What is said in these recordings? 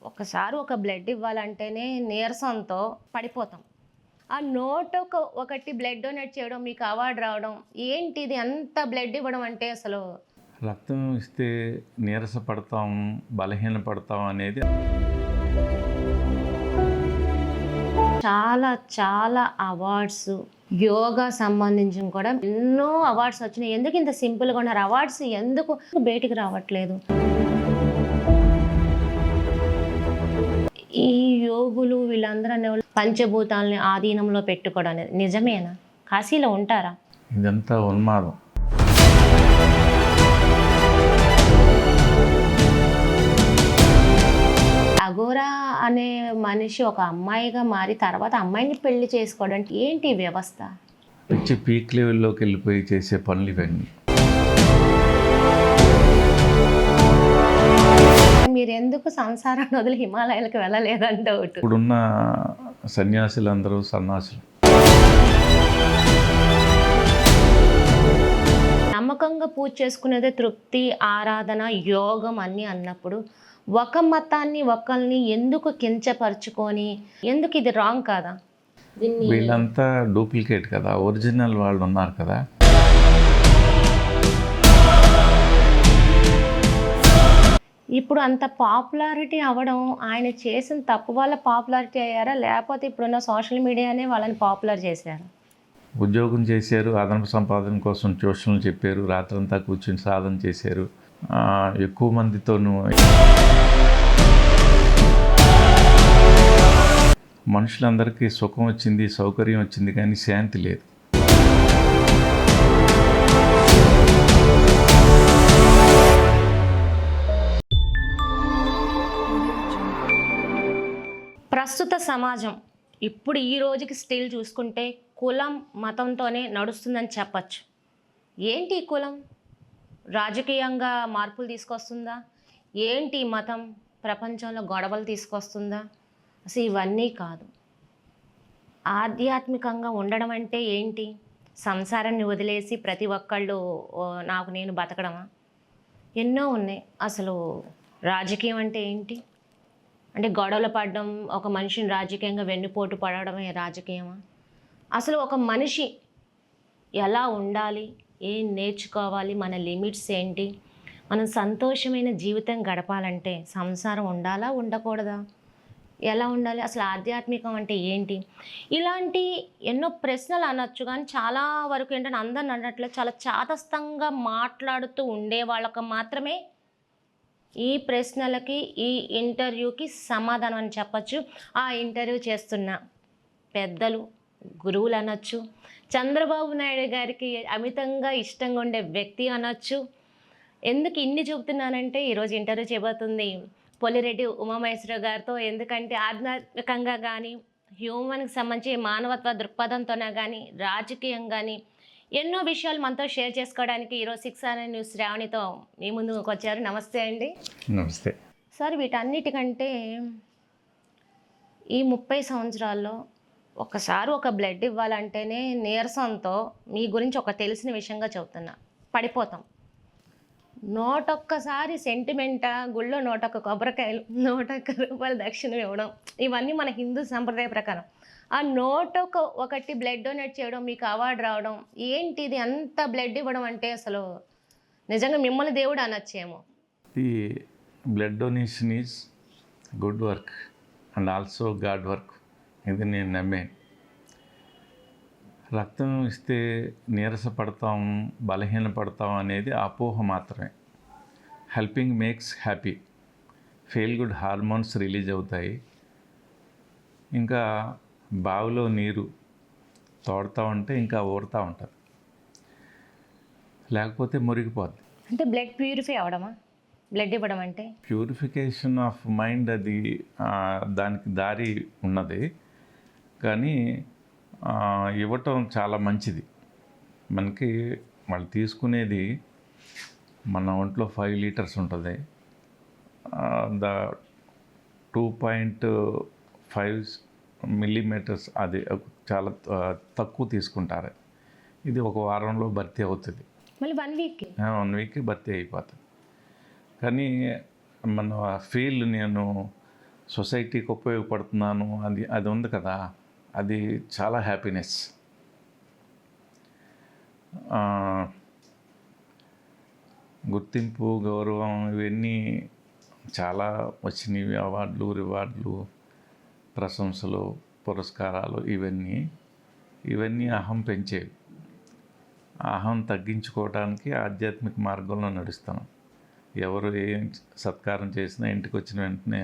ఒకసారి ఒక బ్లడ్ ఇవ్వాలంటేనే నీరసంతో పడిపోతాం. ఆ ఒకటి బ్లడ్ డొనేట్ చేయడం, మీకు అవార్డు రావడం ఏంటిది? అంత బ్లడ్ ఇవ్వడం అంటే అసలు రక్తం ఇస్తే నీరస పడతాం, బలహీన పడతాం అనేది చాలా చాలా అవార్డ్స్, యోగా సంబంధించిన కూడా ఎన్నో అవార్డ్స్ వచ్చినాయి. ఎందుకు ఇంత సింపుల్గా ఉన్నారు? అవార్డ్స్ ఎందుకు బయటికి రావట్లేదు? ఈ యోగులు వీళ్ళందరూ అనేవాళ్ళు పంచభూతాలని ఆధీనంలో పెట్టుకోవడం అనేది నిజమేనా? కాశీలో ఉంటారా? ఇదంతా ఉన్మాదం. అఘోరా అనే మనిషి ఒక అమ్మాయిగా మారి తర్వాత అమ్మాయిని పెళ్లి చేసుకోవడం ఏంటి ఈ వ్యవస్థ? పిచ్చి పీక్ లెవెల్లోకి వెళ్ళిపోయి చేసే పనులు ఇవన్నీ. మీరు ఎందుకు సంసారాన్ని వదిలి హిమాలయాలకు వెళ్ళలేదంటే ఒకటి. ఇప్పుడున్న సన్యాసులందరూ సన్నాసులు. నమ్మకంగా పూజ చేసుకునేదే తృప్తి, ఆరాధన, యోగం అన్నీ అన్నప్పుడు ఒక మతాన్ని ఒకరిని ఎందుకు కించపరుచుకొని, ఎందుకు ఇది రాంగ్ కాదా? వీళ్ళంతా డూప్లికేట్ కదా, ఒరిజినల్ వాళ్ళు ఉన్నారు కదా. ఇప్పుడు అంత పాపులారిటీ అవ్వడం ఆయన చేసిన తప్పు వల్ల పాపులారిటీ అయ్యారా, లేకపోతే ఇప్పుడున్న సోషల్ మీడియానే వాళ్ళని పాపులర్ చేశారా? ఉద్యోగం చేశారు, అదనపు సంపాదన కోసం ట్యూషన్లు చెప్పారు, రాత్రంతా కూర్చొని సాధన చేశారు, ఎక్కువ మందితోనూ. మనుషులందరికీ సుఖం వచ్చింది, సౌకర్యం వచ్చింది, కానీ శాంతి లేదు. ప్రస్తుత సమాజం ఇప్పుడు ఈ రోజుకి స్టిల్ చూసుకుంటే కులం మతంతోనే నడుస్తుందని చెప్పచ్చు. ఏంటి ఈ కులం? రాజకీయంగా మార్పులు తీసుకొస్తుందా? ఏంటి మతం ప్రపంచంలో గొడవలు తీసుకొస్తుందా? అసలు ఇవన్నీ కాదు. ఆధ్యాత్మికంగా ఉండడం అంటే ఏంటి? సంసారాన్ని వదిలేసి ప్రతి ఒక్కళ్ళు నాకు నేను బతకడమా? ఎన్నో ఉన్నాయి. అసలు రాజకీయం అంటే ఏంటి? అంటే గొడవలు పడడం, ఒక మనిషిని రాజకీయంగా వెన్నుపోటు పడడమే రాజకీయమా? అసలు ఒక మనిషి ఎలా ఉండాలి, ఏం నేర్చుకోవాలి, మన లిమిట్స్ ఏంటి, మనం సంతోషమైన జీవితం గడపాలంటే సంసారం ఉండాలా ఉండకూడదా, ఎలా ఉండాలి, అసలు ఆధ్యాత్మికం అంటే ఏంటి, ఇలాంటి ఎన్నో ప్రశ్నలు అనొచ్చు. కానీ చాలా వరకు ఏంటంటే అందరిని అన్నట్లు చాలా చాతస్థంగా మాట్లాడుతూ ఉండే వాళ్ళకు మాత్రమే ఈ ప్రశ్నలకి, ఈ ఇంటర్వ్యూకి సమాధానం అని చెప్పచ్చు. ఆ ఇంటర్వ్యూ చేస్తున్న పెద్దలు, గురువులు అనొచ్చు, చంద్రబాబు నాయుడు గారికి అమితంగా ఇష్టంగా ఉండే వ్యక్తి అనొచ్చు. ఎందుకు ఇన్ని చెబుతున్నానంటే ఈరోజు ఇంటర్వ్యూ చేయబోతుంది పొలిరెడ్డి ఉమామహేశ్వరరావు గారితో. ఎందుకంటే ఆధ్యాత్మికంగా కానీ, హ్యూమన్కి సంబంధించి మానవత్వ దృక్పథంతోనే కానీ, రాజకీయం కానీ ఎన్నో విషయాలు మనతో షేర్ చేసుకోవడానికి ఈరోజు 6 న్యూస్ శ్రావణితో మీ ముందుకు వచ్చారు. నమస్తే అండి. నమస్తే సార్, వీటన్నిటికంటే ఈ 30 సంవత్సరాల్లో ఒకసారి ఒక బ్లడ్ ఇవ్వాలంటేనే నీరసంతో మీ గురించి ఒక తెలిసిన విషయంగా చెబుతున్నా పడిపోతాం. 101 సెంటిమెంటా, గుళ్ళో 101 కొబ్బరికాయలు, 101 రూపాయలు దక్షిణ ఇవ్వడం, ఇవన్నీ మన హిందూ సంప్రదాయ ప్రకారం. ఆ ఒకటి బ్లడ్ డొనేట్ చేయడం, మీకు అవార్డు రావడం ఏంటిది? అంత బ్లడ్ ఇవ్వడం అంటే అసలు నిజంగా మిమ్మల్ని దేవుడు అనొచ్చేమో. ఈ blood donation is good work and also God work. ఇది నేను నమ్మాను. రక్తం ఇస్తే నీరస పడతాం, బలహీన పడతాం అనేది అపోహ మాత్రమే. Helping makes happy, feel good hormones release అవుతాయి. ఇంకా బావిలో నీరు తోడుతూ ఉంటే ఇంకా ఊరుతూ ఉంటుంది, లేకపోతే మురిగిపోద్ది. అంటే బ్లడ్ ప్యూరిఫై అవడమా బ్లడ్ ఇవ్వడం అంటే? ప్యూరిఫికేషన్ ఆఫ్ మైండ్, అది దానికి దారి ఉన్నది. కానీ ఇవ్వటం చాలా మంచిది. మనకి వాళ్ళు తీసుకునేది మన ఒంట్లో 5 లీటర్స్ ఉంటుంది. 2.5 మిల్లీమీటర్స్, అది చాలా తక్కువ తీసుకుంటారు. ఇది ఒక వారంలో భర్తీ అవుతుంది. మళ్ళీ 1 వీక్ భర్తీ అయిపోతుంది. కానీ మన ఫీల్, నేను సొసైటీకి ఉపయోగపడుతున్నాను అది అది ఉంది కదా, అది చాలా హ్యాపీనెస్. గుర్తింపు, గౌరవం ఇవన్నీ చాలా వచ్చినవి. అవార్డులు, రివార్డులు, ప్రశంసలు, పురస్కారాలు ఇవన్నీ అహం పెంచేవి. అహం తగ్గించుకోవడానికి ఆధ్యాత్మిక మార్గంలో నడుస్తాను. ఎవరు ఏం సత్కారం చేసినా ఇంటికి వచ్చిన వెంటనే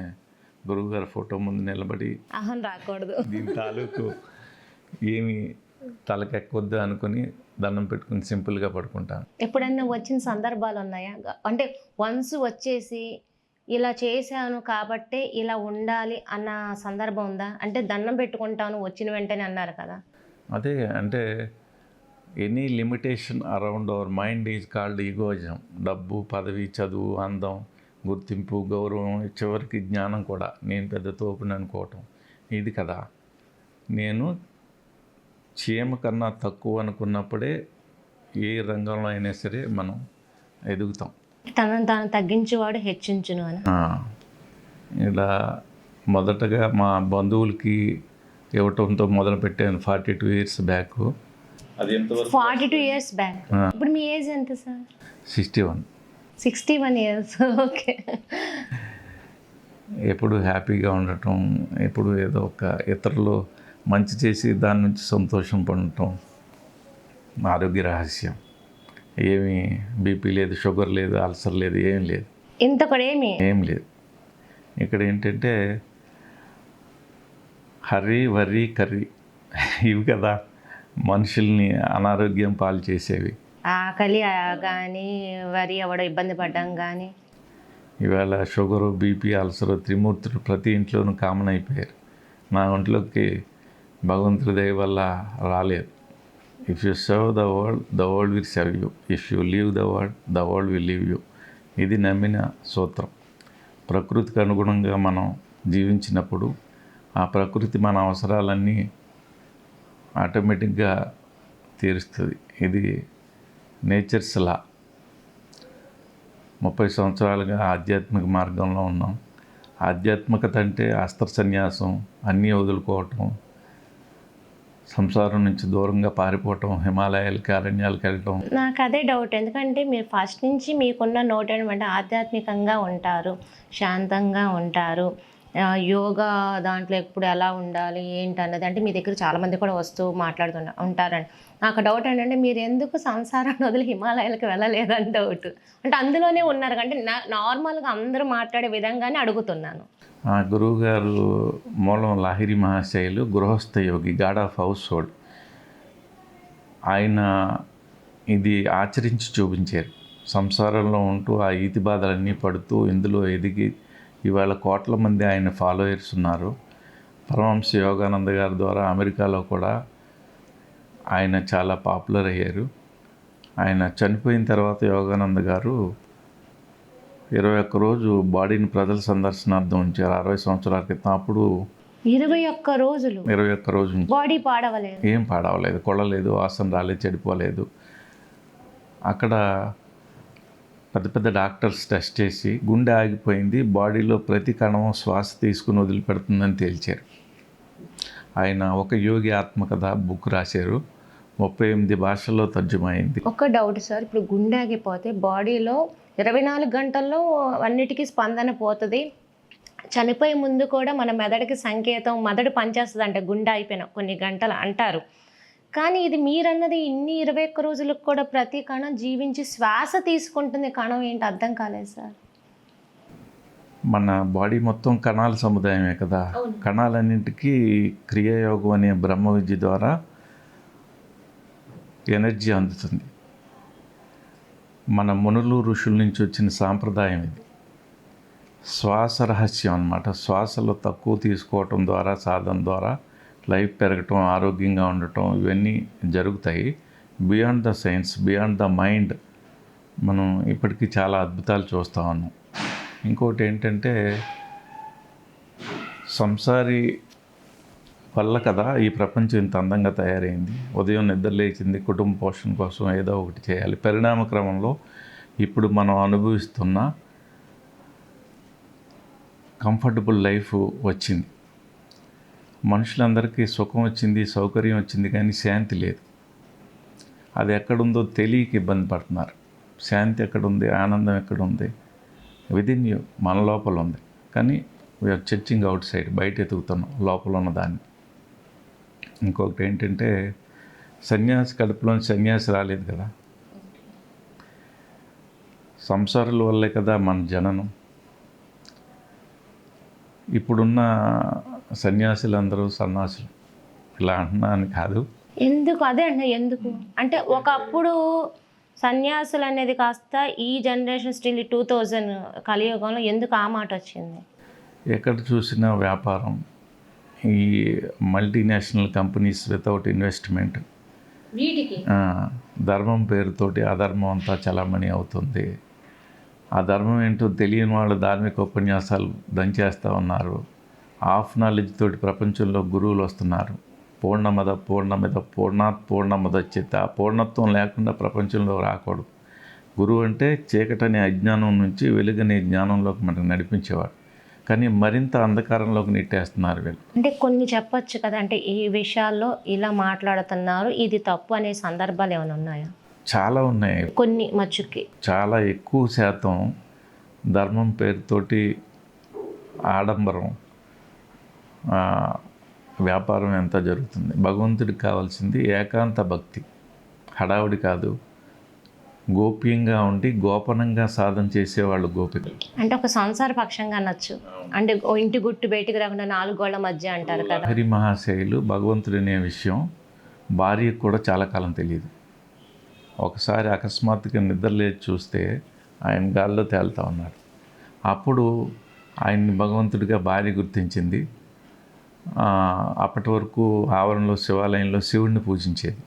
గురువుగారి ఫోటో ముందు నిలబడి అహం రాకూడదు. దీని తాలూకు ఏమి తలకెక్కొద్దు అనుకుని దండం పెట్టుకుని సింపుల్గా పడుకుంటాను. ఎప్పుడన్నా వచ్చిన సందర్భాలు ఉన్నాయా? అంటే వన్స్ వచ్చేసి ఇలా చేశాను కాబట్టే ఇలా ఉండాలి అన్న సందర్భం ఉందా? అంటే దండం పెట్టుకుంటాను వచ్చిన వెంటనే అన్నారు కదా. అదే అంటే any limitation around our mind is called egoism. డబ్బు, పదవి, చదువు, అందం, గుర్తింపు, గౌరవం, చివరికి జ్ఞానం కూడా నేను పెద్ద తోపుని అనుకోవటం ఇది కదా. నేను చీమ కన్నా తక్కువ అనుకున్నప్పుడే ఏ రంగంలో అయినా సరే మనం ఎదుగుతాం. తనను తాను తగ్గించేవాడు హెచ్చించును అని. ఇలా మొదటగా మా బంధువులకి ఇవ్వటంతో మొదలుపెట్టాను 42 years బ్యాక్. అది ఎంతవరకు? 42 years బ్యాక్. ఇప్పుడు మీ ఏజ్ ఎంత సార్? 61. 61 years. ఓకే. ఎప్పుడు హ్యాపీగా ఉండటం, ఎప్పుడు ఏదో ఒక ఇతరులు మంచి చేసి దాని నుంచి సంతోషం పడటం ఆరోగ్య రహస్యం. ఏమీ బీపీ లేదు, షుగర్ లేదు, అల్సర్ లేదు, ఏం లేదు. ఇంత కూడా ఏం లేదు. ఇక్కడ ఏంటంటే హర్రీ, వర్రీ, కర్రీ ఇవి కదా మనుషుల్ని అనారోగ్యం పాలు చేసేవి. ఆకలి కానీ వరి అవ్వడం, ఇబ్బంది పడ్డం కానీ. ఇవాళ షుగరు, బీపీ, అల్సరు, త్రిమూర్తులు ప్రతి ఇంట్లోనూ కామన్ అయిపోయారు. నా ఒంట్లోకి భగవంతుడి దయ వల్ల రాలేదు. If you serve the world will serve you. If you leave the world will leave you. ఇది నమ్మిన సూత్రం. ప్రకృతికి అనుగుణంగా మనం జీవించినప్పుడు ఆ ప్రకృతి మన అవసరాలన్నీ ఆటోమేటిక్గా తీరుస్తుంది. ఇది నేచర్స్ లా. 30 సంవత్సరాలుగా ఆధ్యాత్మిక మార్గంలో ఉన్నాం. ఆధ్యాత్మికత అంటే అస్త్ర సన్యాసం, అన్నీ వదులుకోవటం, సంసారం నుంచి దూరంగా పారిపోవటం, హిమాలయాలకి, అరణ్యాలకు వెళ్ళటం. నాకు అదే డౌట్. ఎందుకంటే మీరు ఫస్ట్ నుంచి మీకున్న నోట్ అంటే ఆధ్యాత్మికంగా ఉంటారు, శాంతంగా ఉంటారు, యోగా దాంట్లో ఎప్పుడు ఎలా ఉండాలి ఏంటి అన్నది అంటే మీ దగ్గర చాలామంది కూడా వస్తూ ఉంటారండి. నాకు డౌట్ ఏంటంటే మీరు ఎందుకు సంసారాన్ని వదిలి హిమాలయాలకు వెళ్ళలేదని డౌట్. అంటే అందులోనే ఉన్నారు అంటే నార్మల్గా అందరూ మాట్లాడే విధంగానే అడుగుతున్నాను. ఆ గురువు గారు మూలం లాహిరి మహాశయులు, గృహస్థ యోగి, గాడ్ ఆఫ్ హౌస్ హోల్డ్. ఆయన ఇది ఆచరించి చూపించారు. సంసారంలో ఉంటూ ఆ ఈతి బాధలన్నీ పడుతూ ఇందులో ఎదిగి ఇవాళ కోట్ల మంది ఆయన ఫాలోయర్స్ ఉన్నారు. పరమహంస యోగానంద గారి ద్వారా అమెరికాలో కూడా ఆయన చాలా పాపులర్ అయ్యారు. ఆయన చనిపోయిన తర్వాత యోగానంద గారు 21 రోజు బాడీని ప్రజల సందర్శనార్థం ఉంచారు 60 సంవత్సరాల క్రితం. అప్పుడు 21 రోజులు 21 రోజు బాడీ పాడవలేదు, ఏం పాడవలేదు, కొడలేదు, వాసన రాలేదు, చెడిపోలేదు. అక్కడ పెద్ద పెద్ద డాక్టర్స్ టెస్ట్ చేసి గుండె ఆగిపోయింది, బాడీలో ప్రతి కణం శ్వాస తీసుకుని వదిలిపెడుతుందని తేల్చారు. ఆయన ఒక యోగి ఆత్మకథ బుక్ రాశారు. 38 భాషల్లో తర్జుమా అయింది. ఒక డౌట్ సార్, ఇప్పుడు గుండె ఆగిపోతే బాడీలో 24 గంటల్లో అన్నిటికీ స్పందన పోతుంది. చనిపోయే ముందు కూడా మన మెదడుకి సంకేతం, మెదడు పనిచేస్తుంది అంటే గుండె అయిపోయిన కొన్ని గంటలు అంటారు. కానీ ఇది మీరన్నది ఇన్ని 21 రోజులకు కూడా ప్రతి కణం జీవించి శ్వాస తీసుకుంటుంది. కణం ఏంటి అర్థం కాలేదు సార్. మన బాడీ మొత్తం కణాల సముదాయమే కదా. కణాలన్నింటికీ క్రియాయోగం అనే బ్రహ్మ విద్య ద్వారా ఎనర్జీ అందుతుంది. మన మునులు, ఋషుల నుంచి వచ్చిన సాంప్రదాయం ఇది. శ్వాస రహస్యం అన్నమాట. శ్వాసలో తక్కువ తీసుకోవటం ద్వారా, సాధన ద్వారా లైఫ్ పెరగటం, ఆరోగ్యంగా ఉండటం ఇవన్నీ జరుగుతాయి. Beyond the science, beyond the mind మనం ఇప్పటికీ చాలా అద్భుతాలు చూస్తూ ఉన్నాం. ఇంకోటి ఏంటంటే సంసారి వల్ల కదా ఈ ప్రపంచం ఇంత అందంగా తయారైంది. ఉదయం నిద్ర లేచింది, కుటుంబ పోషణ కోసం ఏదో ఒకటి చేయాలి. పరిణామ క్రమంలో ఇప్పుడు మనం అనుభవిస్తున్న కంఫర్టబుల్ లైఫ్ వచ్చింది. మనుషులందరికీ సుఖం వచ్చింది, సౌకర్యం వచ్చింది, కానీ శాంతి లేదు. అది ఎక్కడుందో తెలియక ఇబ్బంది పడుతున్నారు. శాంతి ఎక్కడుంది, ఆనందం ఎక్కడుంది? విదిన్ యూ, మన లోపల ఉంది. కానీ వీఆర్ చర్చింగ్ అవుట్ సైడ్, బయట ఎతుకుతున్నాం లోపల ఉన్న దాన్ని. ఇంకొకటి ఏంటంటే, సన్యాసి కడుపులోని సన్యాసి రాలేదు కదా, సంసారాల వల్లే కదా మన జననం. ఇప్పుడున్న సన్యాసులందరూ సన్నాసులు, ఇలా అంటున్నాను కాదు. ఎందుకు అదే అంటే ఎందుకు అంటే ఒకప్పుడు సన్యాసులు అనేది కాస్త ఈ జనరేషన్ స్టిల్ 2000 కలియుగంలో ఎందుకు ఆ మాట వచ్చింది? ఎక్కడ చూసినా వ్యాపారం, ఈ మల్టీనేషనల్ కంపెనీస్ వితౌట్ ఇన్వెస్ట్మెంట్, వీటికి ధర్మం పేరుతోటి అధర్మం అంతా చలామణి అవుతుంది. ఆ ధర్మం ఏంటో తెలియని వాళ్ళు ధార్మిక ఉపన్యాసాలు దంచేస్తూ ఉన్నారు. హాఫ్ నాలెడ్జ్ తోటి ప్రపంచంలో గురువులు వస్తున్నారు. పూర్ణమద పూర్ణమిద పూర్ణాత్ పూర్ణముదచ్యత. ఆ పూర్ణత్వం లేకుండా ప్రపంచంలో రాకూడదు. గురువు అంటే చీకటనే అజ్ఞానం నుంచి వెలుగనే జ్ఞానంలోకి మనకు నడిపించేవాడు. కానీ మరింత అంధకారంలోకి నెట్టేస్తున్నారు వీళ్ళు. అంటే కొన్ని చెప్పొచ్చు కదా, అంటే ఈ విషయాల్లో ఇలా మాట్లాడుతున్నారు, ఇది తప్పు అనే సందర్భాలు ఏమైనా ఉన్నాయా? చాలా ఉన్నాయి. కొన్ని మచ్చుకి చాలా ఎక్కువ శాతం ధర్మం పేరుతోటి ఆడంబరం, వ్యాపారం ఎంత జరుగుతుంది. భగవంతుడికి కావాల్సింది ఏకాంత భక్తి, హడావుడి కాదు. గోప్యంగా ఉండి గోపనంగా సాధన చేసేవాళ్ళు గోపికలు. అంటే ఒక సంసార పక్షంగా అనొచ్చు. అంటే ఇంటి గుట్టు బయటికి రాకుండా 4 గోళ్ల మధ్య అంటారు కదా. హరి మహాశయులు భగవంతుడు అనే విషయం భార్యకు కూడా చాలా కాలం తెలియదు. ఒకసారి అకస్మాత్తుగా నిద్రలేచి చూస్తే ఆయన గాల్లో తేలుతా ఉన్నాడు. అప్పుడు ఆయన్ని భగవంతుడిగా భార్య గుర్తించింది. అప్పటి వరకు ఆవరణలో శివాలయంలో శివుడిని పూజించేది.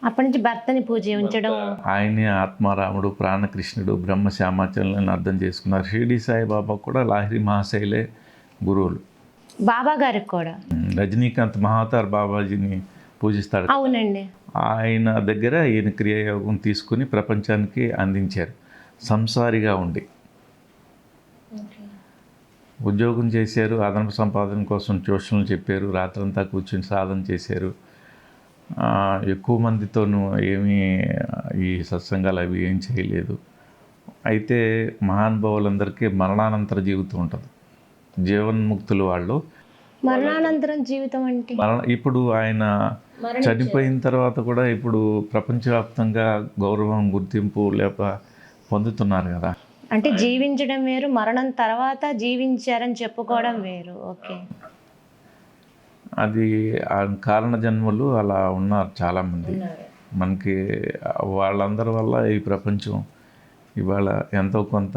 అప్పటి నుంచి భర్తని పూజించడం, ఆయనే ఆత్మారాముడు, ప్రాణకృష్ణుడు, బ్రహ్మ శ్యామాచరణని అర్థం చేసుకున్నారు. షిరిడి సాయిబాబా కూడా లాహిరి మహాశైలే గురువులు. బాబా గారికి కూడా. రజనీకాంత్ మహావతార్ బాబాజీని పూజిస్తాడు. అవునండి. ఆయన దగ్గర ఈయన క్రియాయోగం తీసుకుని ప్రపంచానికి అందించారు. సంసారిగా ఉండి ఉద్యోగం చేశారు, అదనపు సంపాదన కోసం ట్యూషన్లు చెప్పారు, రాత్రంతా కూర్చొని సాధన చేశారు. ఎక్కువ మందితోనూ ఏమీ ఈ సత్సంగాలు అవి ఏం చేయలేదు. అయితే మహానుభావులందరికీ మరణానంతర జీవితం ఉంటుంది. జీవన్ముక్తులు వాళ్ళు. మరణానంతరం జీవితం అంటే ఇప్పుడు ఆయన చనిపోయిన తర్వాత కూడా ఇప్పుడు ప్రపంచవ్యాప్తంగా గౌరవం, గుర్తింపు పొందుతున్నారు కదా. అంటే జీవించడం వేరు, మరణం తర్వాత జీవించారని చెప్పుకోవడం వేరు. ఓకే, అది కారణ జన్మలు అలా ఉన్నారు చాలామంది మనకి. వాళ్ళందరి వల్ల ఈ ప్రపంచం ఇవాళ ఎంతో కొంత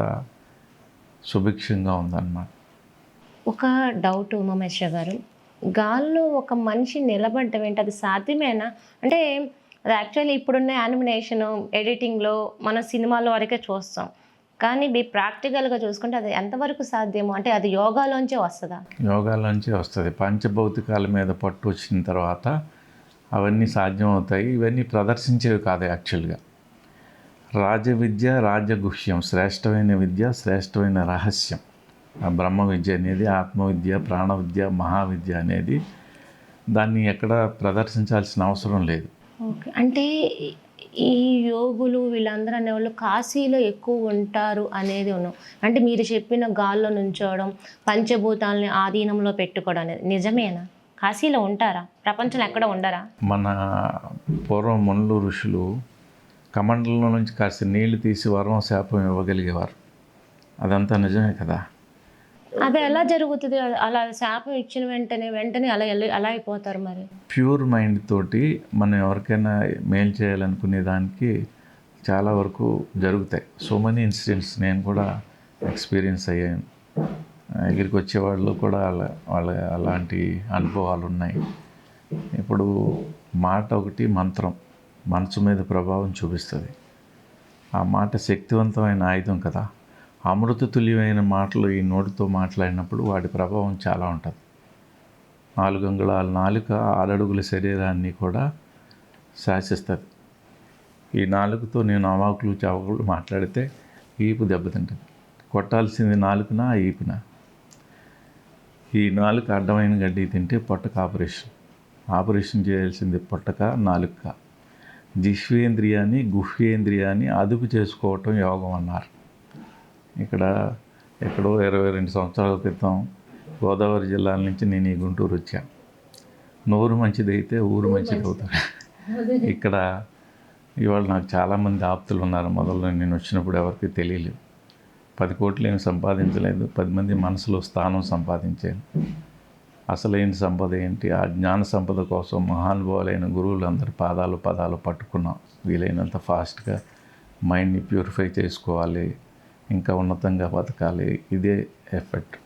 సుభిక్షంగా ఉందన్నమాట. ఒక డౌట్ ఉమామేశ్వర గారు, గాల్లో ఒక మనిషి నిలబడటం ఏంటి, అది సాధ్యమేనా? అంటే అది యాక్చువల్లీ ఇప్పుడున్న యానిమేషన్ ఎడిటింగ్లో మన సినిమాలో వరకే చూస్తాం, కానీ ప్రాక్టికల్గా చూసుకుంటే అది ఎంతవరకు సాధ్యమో, అంటే అది యోగాలోంచే వస్తుందా? యోగాలోంచే వస్తుంది. పంచభౌతికాల మీద పట్టు వచ్చిన తర్వాత అవన్నీ సాధ్యం అవుతాయి. ఇవన్నీ ప్రదర్శించేవి కాదు యాక్చువల్గా. రాజవిద్య, రాజగుహ్యం, శ్రేష్టమైన విద్య, శ్రేష్టమైన రహస్యం. ఆ బ్రహ్మ విద్య అనేది, ఆత్మవిద్య, ప్రాణవిద్య, మహావిద్య అనేది దాన్ని ఎక్కడ ప్రదర్శించాల్సిన అవసరం లేదు. ఓకే, అంటే ఈ యోగులు వీళ్ళందరూ అనేవాళ్ళు కాశీలో ఎక్కువ ఉంటారు అనేది ఉన్నాం. అంటే మీరు చెప్పిన గాల్లో నుంచోవడం, పంచభూతాలని ఆధీనంలో పెట్టుకోవడం అనేది నిజమేనా? కాశీలో ఉంటారా? ప్రపంచంలో ఎక్కడ ఉండరా? మన పూర్వం మునులు ఋషులు కమండలంలో నుంచి కాస్త నీళ్లు తీసి వరం శాపం ఇవ్వగలిగేవారు. అదంతా నిజమే కదా. అది ఎలా జరుగుతుంది? అలా శాపం ఇచ్చిన వెంటనే అలా అలా అయిపోతారు మరి? ప్యూర్ మైండ్ తోటి మనం ఎవరికైనా మేలు చేయాలనుకునే దానికి చాలా వరకు జరుగుతాయి. సో మెనీ ఇన్సిడెంట్స్ నేను కూడా ఎక్స్పీరియన్స్ అయ్యాను. దగ్గరికి వచ్చేవాళ్ళు కూడా వాళ్ళ అలాంటి అనుభవాలు ఉన్నాయి. ఇప్పుడు మాట ఒకటి మంత్రం మనసు మీద ప్రభావం చూపిస్తుంది. ఆ మాట శక్తివంతమైన ఆయుధం కదా. అమృత తుల్యమైన మాటలు ఈ నోటితో మాట్లాడినప్పుడు వాటి ప్రభావం చాలా ఉంటుంది. 4 అంగుళాల నాలుక 6 అడుగుల శరీరాన్ని కూడా శాసిస్తుంది. ఈ నాలుకతో నేను అవాకులు చవాకులు మాట్లాడితే ఈపు దెబ్బతింటుంది. కొట్టాల్సింది నాలుకనా ఈపునా? ఈ నాలుక అడ్డమైన గడ్డి తింటే పొట్టకు ఆపరేషన్ చేయాల్సింది పొట్టక నాలుక. జిహ్వేంద్రియాన్ని గుహ్యేంద్రియాన్ని అదుపు చేసుకోవటం యోగం అన్నారు. ఇక్కడ ఎక్కడో 22 సంవత్సరాల క్రితం గోదావరి జిల్లాల నుంచి నేను ఈ గుంటూరు వచ్చాను. నోరు మంచిదైతే ఊరు మంచిది అవుతారు. ఇక్కడ ఇవాళ నాకు చాలామంది ఆప్తులు ఉన్నారు. మొదలు నేను వచ్చినప్పుడు ఎవరికి తెలియలేదు. 10 కోట్లు ఏమి సంపాదించలేదు, 10 మంది మనసులో స్థానం సంపాదించాను. అసలైన సంపద ఏంటి? ఆ జ్ఞాన సంపద కోసం మహానుభావులైన గురువులందరి పదాలు పట్టుకున్నాం. వీలైనంత ఫాస్ట్గా మైండ్ని ప్యూరిఫై చేసుకోవాలి, ఇంకా ఉన్నతంగా బతకాలి. ఇదే ఎఫెక్ట్.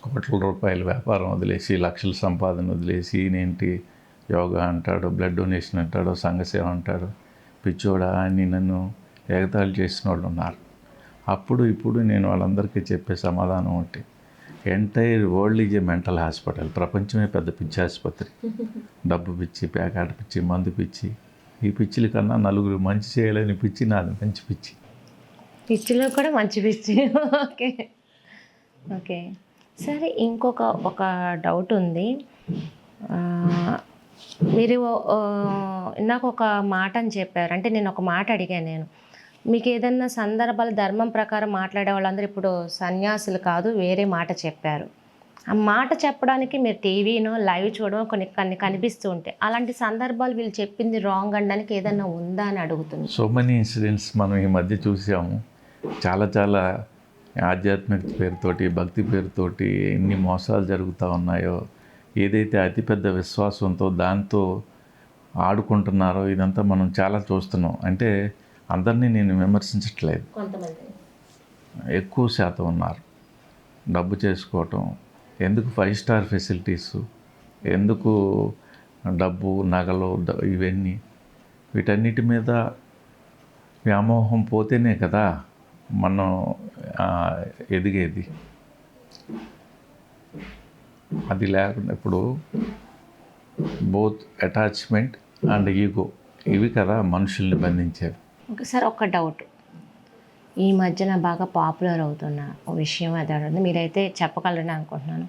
కోట్ల రూపాయల వ్యాపారం వదిలేసి, లక్షల సంపాదన వదిలేసి, ఈయనేంటి యోగా అంటాడు, బ్లడ్ డొనేషన్ అంటాడు, సంఘసేవ అంటాడు, పిచ్చోడా అని నన్ను ఎగతాళి చేసిన వాళ్ళు ఉన్నారు. అప్పుడు ఇప్పుడు నేను వాళ్ళందరికీ చెప్పే సమాధానం ఒకటి: entire world is a mental hospital. ప్రపంచమే పెద్ద పిచ్చి ఆసుపత్రి. డబ్బు పిచ్చి, పేకాట పిచ్చి, మందు పిచ్చి. ఈ పిచ్చిల కన్నా నలుగురు మంచి చేయాలని పిచ్చి నాది మంచి పిచ్చి. పిచ్చిలో కూడా మంచి పిచ్చి. ఓకే ఓకే సరే, ఒక డౌట్ ఉంది. మీరు ఇందాక ఒక మాట అని చెప్పారు, అంటే నేను ఒక మాట అడిగాను. మీకు ఏదన్నా సందర్భాలు ధర్మం ప్రకారం మాట్లాడే వాళ్ళందరూ ఇప్పుడు సన్యాసులు కాదు, వేరే మాట చెప్పారు. ఆ మాట చెప్పడానికి మీరు టీవీనో లైవ్ చూడడం కొన్ని కనిపిస్తూ ఉంటాయి. అలాంటి సందర్భాలు వీళ్ళు చెప్పింది రాంగ్ అనడానికి ఏదన్నా ఉందా అని అడుగుతుంది. సో మెనీ ఇన్సిడెంట్స్ మనం ఈ మధ్య చూసాము. చాలా ఆధ్యాత్మిక పేరుతోటి, భక్తి పేరుతోటి ఎన్ని మోసాలు జరుగుతూ ఉన్నాయో, ఏదైతే అతిపెద్ద విశ్వాసంతో దాంతో ఆడుకుంటున్నారో ఇదంతా మనం చాలా చూస్తున్నాం. అంటే అందరినీ నేను విమర్శించట్లేదు, కొంతమంది ఎక్కువ శాతం ఉన్నారు. డబ్బు చేసుకోవటం ఎందుకు, 5 స్టార్ ఫెసిలిటీస్ ఎందుకు, డబ్బు నగలు ఇవన్నీ, వీటన్నిటి మీద వ్యామోహం పోతేనే కదా మనం ఎదిగేది. అది లేకుండా ఇప్పుడు బోత్ అటాచ్మెంట్ అండ్ ఈగో, ఇవి కదా మనుషుల్ని బంధించేవి. ఒకసారి ఒక డౌట్, ఈ మధ్యన బాగా పాపులర్ అవుతున్న ఒక విషయం అదే, మీరైతే చెప్పగలరని అనుకుంటున్నాను.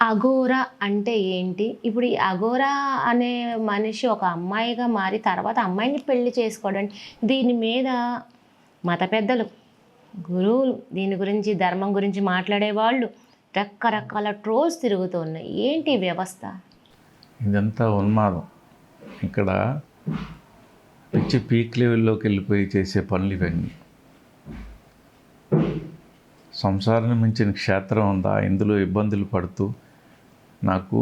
అఘోరా అంటే ఏంటి? ఇప్పుడు ఈ అఘోరా అనే మనిషి ఒక అమ్మాయిగా మారి తర్వాత అమ్మాయిని పెళ్లి చేసుకోవడం, దీని మీద మత పెద్దలు, గురువులు, దీని గురించి ధర్మం గురించి మాట్లాడేవాళ్ళు రకరకాల ట్రోల్స్ తిరుగుతున్నాయి. ఏంటి వ్యవస్థ? ఇదంతా ఉన్మాదం. ఇక్కడ పిచ్చి పీక్ లెవెల్లోకి వెళ్ళిపోయి చేసే పనులు ఇవన్నీ. సంసారాన్ని మించిన క్షేత్రం ఉందా? ఇందులో ఇబ్బందులు పడుతూ నాకు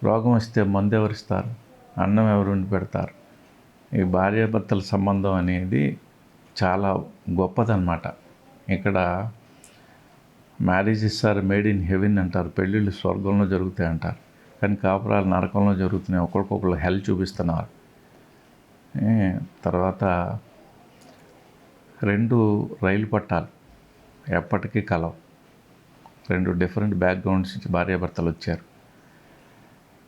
రోగం వస్తే మందు ఎవరిస్తారు, అన్నం ఎవరు వండి పెడతారు? ఈ భార్యాభర్తల సంబంధం అనేది చాలా గొప్పదన్నమాట. ఇక్కడ marriages are made in heaven అంటారు, పెళ్ళిళ్ళు స్వర్గంలో జరుగుతాయి అంటారు. కానీ కాపురాలు నరకంలో జరుగుతున్నాయి. ఒకరికొకరు హెల్ చూపిస్తున్నారు. తర్వాత 2 రైలు పట్టాలు ఎప్పటికీ కలవు. 2 డిఫరెంట్ బ్యాక్గ్రౌండ్స్ నుంచి భార్యాభర్తలు వచ్చారు,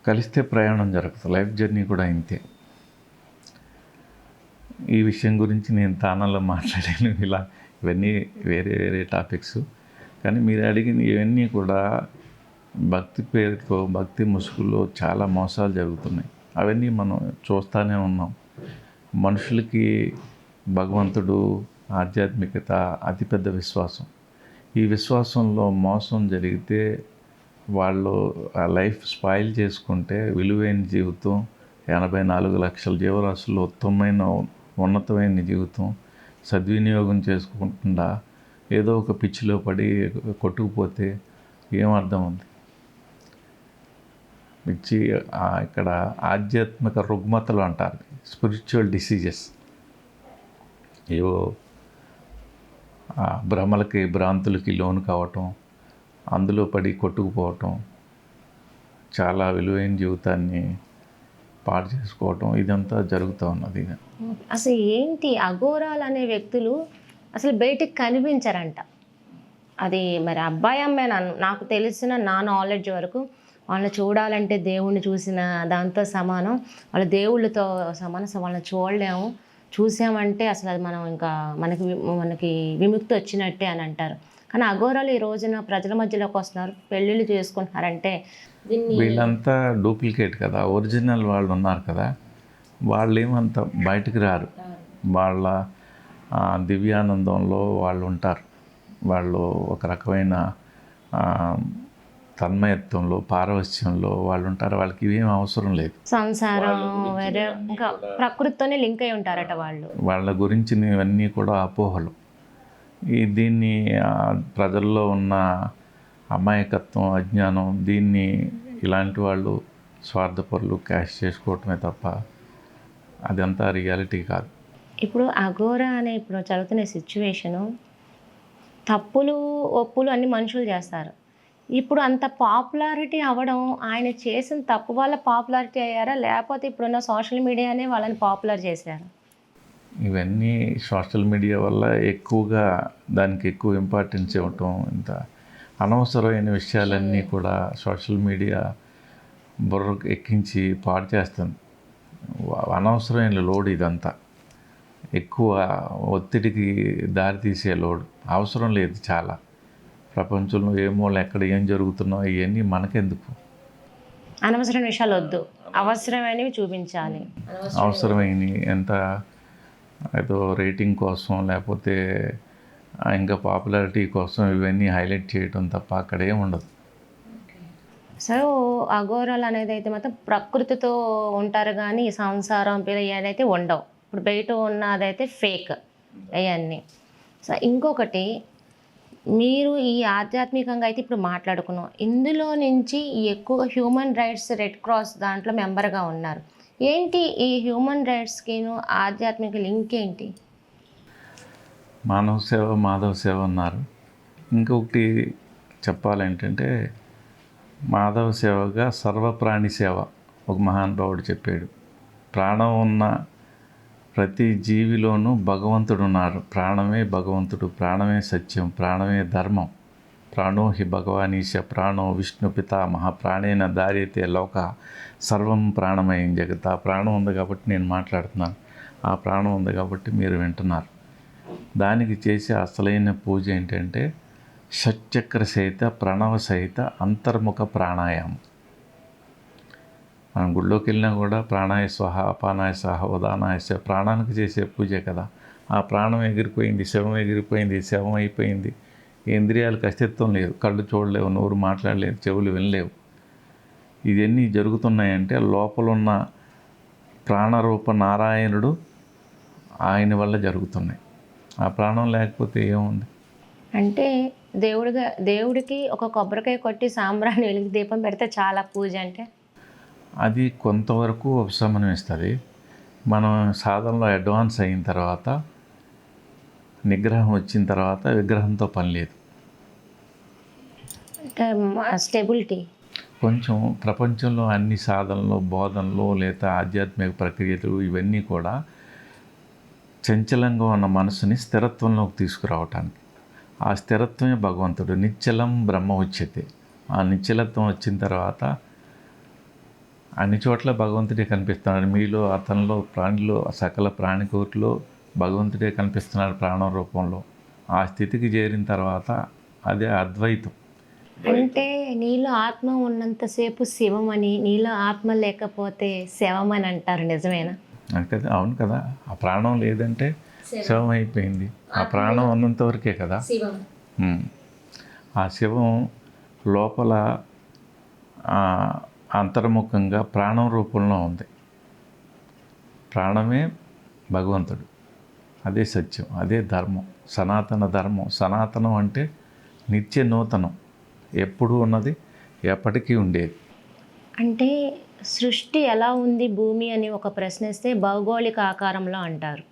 కలిస్తే ప్రయాణం జరుగుతుంది. లైఫ్ జర్నీ కూడా ఇంతే. ఈ విషయం గురించి నేను తానాలో మాట్లాడాను. ఇవన్నీ వేరే టాపిక్స్. కానీ మీరు అడిగిన ఇవన్నీ కూడా భక్తి పేరుతో, భక్తి ముసుగులో చాలా మోసాలు జరుగుతున్నాయి. అవన్నీ మనం చూస్తూనే ఉన్నాం. మనుషులకి భగవంతుడు, ఆధ్యాత్మికత అతిపెద్ద విశ్వాసం. ఈ విశ్వాసంలో మోసం జరిగితే వాళ్ళు ఆ లైఫ్ స్పాయిల్ చేసుకుంటే విలువైన జీవితం, 84 లక్షల జీవరాశుల్లో ఉన్నతమైన జీవితం సద్వినియోగం చేసుకోకుండా ఏదో ఒక పిచ్చిలో పడి కొట్టుకుపోతే ఏమర్థం ఉంది? పిచ్చి ఇక్కడ ఆధ్యాత్మిక రుగ్మతలు అంటారు, స్పిరిచువల్ డిసీజెస్. ఏవో భ్రమలకి, భ్రాంతులకి లోను కావటం, అందులో పడి కొట్టుకుపోవటం, చాలా విలువైన జీవితాన్ని పాడు చేసుకోవటం, ఇదంతా జరుగుతూ ఉన్నది. అసలు ఏంటి అఘోరాలు అనే వ్యక్తులు అసలు బయటికి కనిపించరంట. అది మరి అబ్బాయి అమ్మాయి నాకు తెలిసిన నా నాలెడ్జ్ వరకు వాళ్ళని చూడాలంటే దేవుణ్ణి చూసిన దాంతో సమానం, వాళ్ళ దేవుళ్ళతో సమానం. సో వాళ్ళని చూడలేము, చూసామంటే అసలు అది మనం ఇంకా మనకి విముక్తి వచ్చినట్టే అని అంటారు. కానీ అఘోరాలు ఈ రోజున ప్రజల మధ్యలోకి వస్తున్నారు, పెళ్ళిళ్ళు చేసుకుంటున్నారంటే దీన్ని వీళ్ళంతా డూప్లికేట్ కదా, ఒరిజినల్ వాళ్ళు ఉన్నారు కదా, వాళ్ళు ఏమంత బయటికి రారు. వాళ్ళ దివ్యానందంలో వాళ్ళు ఉంటారు. వాళ్ళు ఒక రకమైన ఆ, తన్మయత్వంలో, పారవస్యంలో వాళ్ళు ఉంటారు. వాళ్ళకి ఇవేం అవసరం లేదు. సంసారం వేరే ఇంకా ప్రకృతితోనే లింక్ అయి ఉంటారట వాళ్ళు. వాళ్ళ గురించినవన్నీ కూడా అపోహలు. దీన్ని ప్రజల్లో ఉన్న అమాయకత్వం, అజ్ఞానం, దీన్ని ఇలాంటి వాళ్ళు స్వార్థపరులు క్యాష్ చేసుకోవటమే తప్ప అదంతా రియాలిటీ కాదు. ఇప్పుడు అఘోరా అనే ఇప్పుడు జరుగుతున్న సిచ్యువేషను, తప్పులు ఒప్పులు అన్ని మనుషులు చేస్తారు. ఇప్పుడు అంత పాపులారిటీ అవ్వడం ఆయన చేసిన తప్పు వల్ల పాపులారిటీ అయ్యారా, లేకపోతే ఇప్పుడున్న సోషల్ మీడియానే వాళ్ళని పాపులర్ చేశారు? ఇవన్నీ సోషల్ మీడియా వల్ల ఎక్కువగా దానికి ఎక్కువ ఇంపార్టెన్స్ ఇవ్వటం, ఇంత అనవసరమైన విషయాలన్నీ కూడా సోషల్ మీడియా బుర్రకు ఎక్కించి పాడు చేస్తుంది. అనవసరమైన లోడ్ ఇదంతా, ఎక్కువ ఒత్తిడికి దారితీసే లోడ్, అవసరం లేదు చాలా. ప్రపంచంలో ఏ మూల ఎక్కడ ఏం జరుగుతున్నాయో ఇవన్నీ మనకెందుకు? అనవసరమైన విషయాలు వద్దు, అవసరమైనవి చూపించాలి. అవసరమైనవి ఎంత ఏదో రేటింగ్ కోసం, లేకపోతే ఇంకా పాపులారిటీ కోసం ఇవన్నీ హైలైట్ చేయడం తప్ప అక్కడ ఏం ఉండదు. సో అఘోరాలు అనేది అయితే మాత్రం ప్రకృతితో ఉంటారు, కానీ సంసారం పిల్ల అయితే ఉండవు. ఇప్పుడు బయట ఉన్నదైతే ఫేక్ అవన్నీ. సో ఇంకొకటి, మీరు ఈ ఆధ్యాత్మికంగా అయితే ఇప్పుడు మాట్లాడుకున్నాం, ఇందులో నుంచి ఎక్కువ హ్యూమన్ రైట్స్ రెడ్ క్రాస్ దాంట్లో మెంబర్గా ఉన్నారు. ఏంటి ఈ హ్యూమన్ రైట్స్కిను ఆధ్యాత్మిక లింక్ ఏంటి? మానవ సేవ, మాధవ సేవ అన్నారు. ఇంకొకటి చెప్పాలంటే మాధవ సేవగా సర్వప్రాణి సేవ ఒక మహానుభావుడు చెప్పాడు. ప్రాణం ఉన్న ప్రతి జీవిలోనూ భగవంతుడు ఉన్నారు. ప్రాణమే భగవంతుడు, ప్రాణమే సత్యం, ప్రాణమే ధర్మం. ప్రాణో హి భగవానీశ ప్రాణో విష్ణు పితామహ ప్రాణేన దార్యతే లోక సర్వం ప్రాణమయం జగత్. ఆ ప్రాణం ఉంది కాబట్టి నేను మాట్లాడుతున్నాను, ఆ ప్రాణం ఉంది కాబట్టి మీరు వింటున్నారు. దానికి చేసే అసలైన పూజ ఏంటంటే షట్చక్ర సహిత ప్రణవ సహిత అంతర్ముఖ ప్రాణాయామం. మనం గుళ్ళోకి వెళ్ళినా కూడా ప్రాణాయ స్వహ, అపానాయ స్వహ, ఉదానాయ స్వహ, ప్రాణానికి చేసే పూజే కదా. ఆ ప్రాణం ఎగిరిపోయింది, శవం ఎగిరిపోయింది, శవం అయిపోయింది, ఇంద్రియాలకు అస్తిత్వం లేదు, కళ్ళు చూడలేవు, నోరు మాట్లాడలేదు, చెవులు వినలేవు. ఇవన్నీ జరుగుతున్నాయంటే లోపలున్న ప్రాణరూప నారాయణుడు ఆయన వల్ల జరుగుతున్నాయి. ఆ ప్రాణం లేకపోతే ఏముంది? అంటే దేవుడికి ఒక కొబ్బరికాయ కొట్టి సాంబ్రాణి వెలిగి దీపం పెడితే చాలా పూజ అంటే అది కొంతవరకు ఉపశమనం ఇస్తుంది. మనం సాధనలో అడ్వాన్స్ అయిన తర్వాత, నిగ్రహం వచ్చిన తర్వాత విగ్రహంతో పని లేదు. అంటే స్టెబిలిటీ కొంచెం ప్రపంచంలో అన్ని సాధనలు, బోధనలు, లేదా ఆధ్యాత్మిక ప్రక్రియలు ఇవన్నీ కూడా చంచలంగా ఉన్న మనసుని స్థిరత్వంలోకి తీసుకురావటానికి. ఆ స్థిరత్వమే భగవంతుడు. నిశ్చలం బ్రహ్మ ఉచ్యతే. ఆ నిశ్చలత్వం వచ్చిన తర్వాత అన్ని చోట్ల భగవంతుడే కనిపిస్తున్నాడు. మీలో, అతనిలో, ప్రాణిలో, సకల ప్రాణికోటిలో భగవంతుడే కనిపిస్తున్నాడు ప్రాణం రూపంలో. ఆ స్థితికి చేరిన తర్వాత అదే అద్వైతం. అంటే నీలో ఆత్మ ఉన్నంతసేపు శివం అని, నీలో ఆత్మ లేకపోతే శవం అని అంటారు, నిజమేనా? అంటే అవును కదా. ఆ ప్రాణం లేదంటే శవం అయిపోయింది. ఆ ప్రాణం ఉన్నంత వరకే కదా. ఆ శవం లోపల అంతర్ముఖంగా ప్రాణం రూపంలో ఉంది. ప్రాణమే భగవంతుడు. అదే సత్యం, అదే ధర్మం, సనాతన ధర్మం. సనాతనం అంటే నిత్య నూతనం, ఎప్పుడూ ఉన్నది, ఎప్పటికీ ఉండేది. అంటే సృష్టి ఎలా ఉంది భూమి అని ఒక ప్రశ్న ఇస్తే భౌగోళిక ఆకారంలో అంటారు.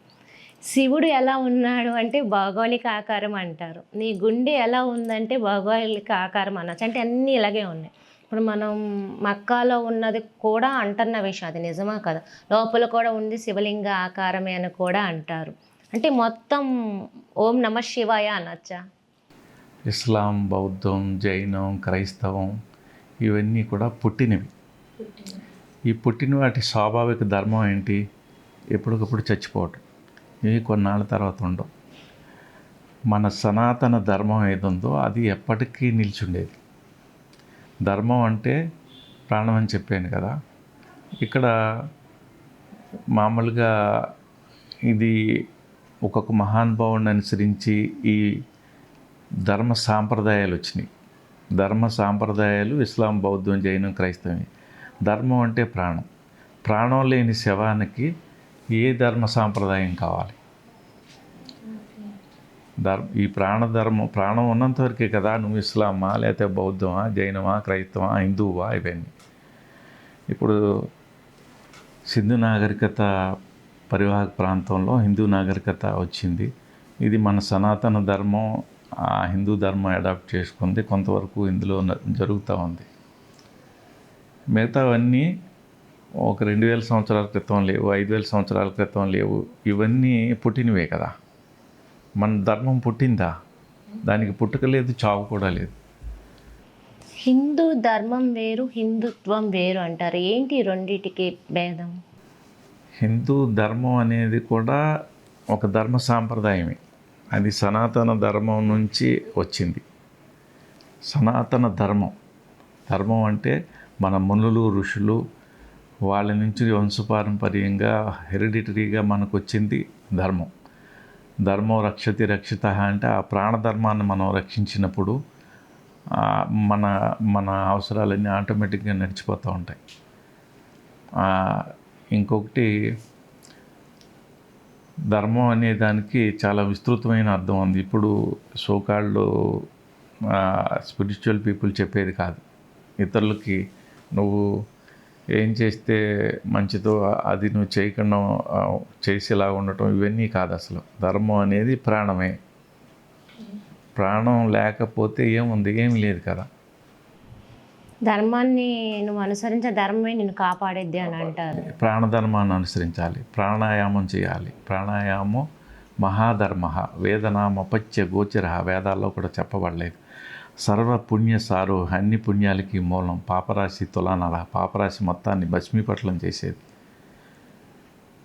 శివుడు ఎలా ఉన్నాడు అంటే భౌగోళిక ఆకారం అంటారు. నీ గుండె ఎలా ఉందంటే భౌగోళిక ఆకారం అనొచ్చు. అంటే అన్నీ ఇలాగే ఉన్నాయి. ఇప్పుడు మనం మక్కాలో ఉన్నది కూడా అంటున్న విషయం, అది నిజమా కదా? లోపల కూడా ఉంది శివలింగ ఆకారమే అని కూడా అంటారు. అంటే మొత్తం ఓం నమ శివాయ అనొచ్చా? ఇస్లాం, బౌద్ధం, జైనం, క్రైస్తవం ఇవన్నీ కూడా పుట్టినవి. ఈ పుట్టిన వాటి స్వాభావిక ధర్మం ఏంటి? ఎప్పటికప్పుడు చచ్చిపోవటం. ఇవి కొన్నాళ్ళ తర్వాత ఉండవు. మన సనాతన ధర్మం ఏది ఉందో అది ఎప్పటికీ నిలిచుండేది. ధర్మం అంటే ప్రాణం అని చెప్పాను కదా. ఇక్కడ మామూలుగా ఇది ఒక్కొక్క మహానుభావుని అనుసరించి ఈ ధర్మ సాంప్రదాయాలు వచ్చినాయి. ధర్మ సాంప్రదాయాలు ఇస్లాం, బౌద్ధం, జైనం, క్రైస్తవం. ధర్మం అంటే ప్రాణం. ప్రాణం లేని శవానికి ఏ ధర్మ సాంప్రదాయం కావాలి? ఈ ప్రాణం ఉన్నంత వరకే కదా నువ్వు ఇస్లామా, లేకపోతే బౌద్ధమా, జైనమా, క్రైస్తవా, హిందువా, ఇవన్నీ. ఇప్పుడు సింధు నాగరికత పరివాహక ప్రాంతంలో హిందూ నాగరికత వచ్చింది. ఇది మన సనాతన ధర్మం, ఆ హిందూ ధర్మం అడాప్ట్ చేసుకుంది. కొంతవరకు ఇందులో జరుగుతూ ఉంది. మిగతావన్నీ ఒక 2000 సంవత్సరాల క్రితం లేవు, 5000 సంవత్సరాల క్రితం లేవు. ఇవన్నీ పుట్టినవే కదా. మన ధర్మం పుట్టిందా? దానికి పుట్టుక లేదు, చావు కూడా లేదు. హిందూ ధర్మం వేరు, హిందుత్వం వేరు అంటారు. ఏంటి రెండిటికి భేదం? హిందూ ధర్మం అనేది కూడా ఒక ధర్మ సాంప్రదాయమే. అది సనాతన ధర్మం నుంచి వచ్చింది. సనాతన ధర్మం అంటే మన మునులు, ఋషులు వాళ్ళ నుంచి వంశపారంపర్యంగా హెరిడిటరీగా మనకు వచ్చింది ధర్మం. ధర్మం రక్షతి రక్షిత అంటే ఆ ప్రాణధర్మాన్ని మనం రక్షించినప్పుడు మన మన అవసరాలన్నీ ఆటోమేటిక్గా నడిచిపోతూ ఉంటాయి. ఇంకొకటి, ధర్మం అనే దానికి చాలా విస్తృతమైన అర్థం ఉంది. ఇప్పుడు సోకాళ్ళు స్పిరిచువల్ పీపుల్ చెప్పేది కాదు. ఇతరులకి నువ్వు ఏం చేస్తే మంచిదో అది నువ్వు చేయకుండా చేసేలా ఉండటం, ఇవన్నీ కాదు. అసలు ధర్మం అనేది ప్రాణమే. ప్రాణం లేకపోతే ఏముంది? ఏమి లేదు కదా. ధర్మాన్ని నువ్వు అనుసరించే ధర్మమే నిన్ను కాపాడేద్ది అని అంటారు. ప్రాణధర్మాన్ని అనుసరించాలి, ప్రాణాయామం చేయాలి. ప్రాణాయామం మహాధర్మ, వేదనామపత్య గోచర, వేదాల్లో కూడా చెప్పబడలేదు. సర్వ పుణ్య సారో, అన్ని పుణ్యాలకి మూలం. పాపరాశి తులానల, పాపరాశి మొత్తాన్ని భస్మీపట్లం చేసేది.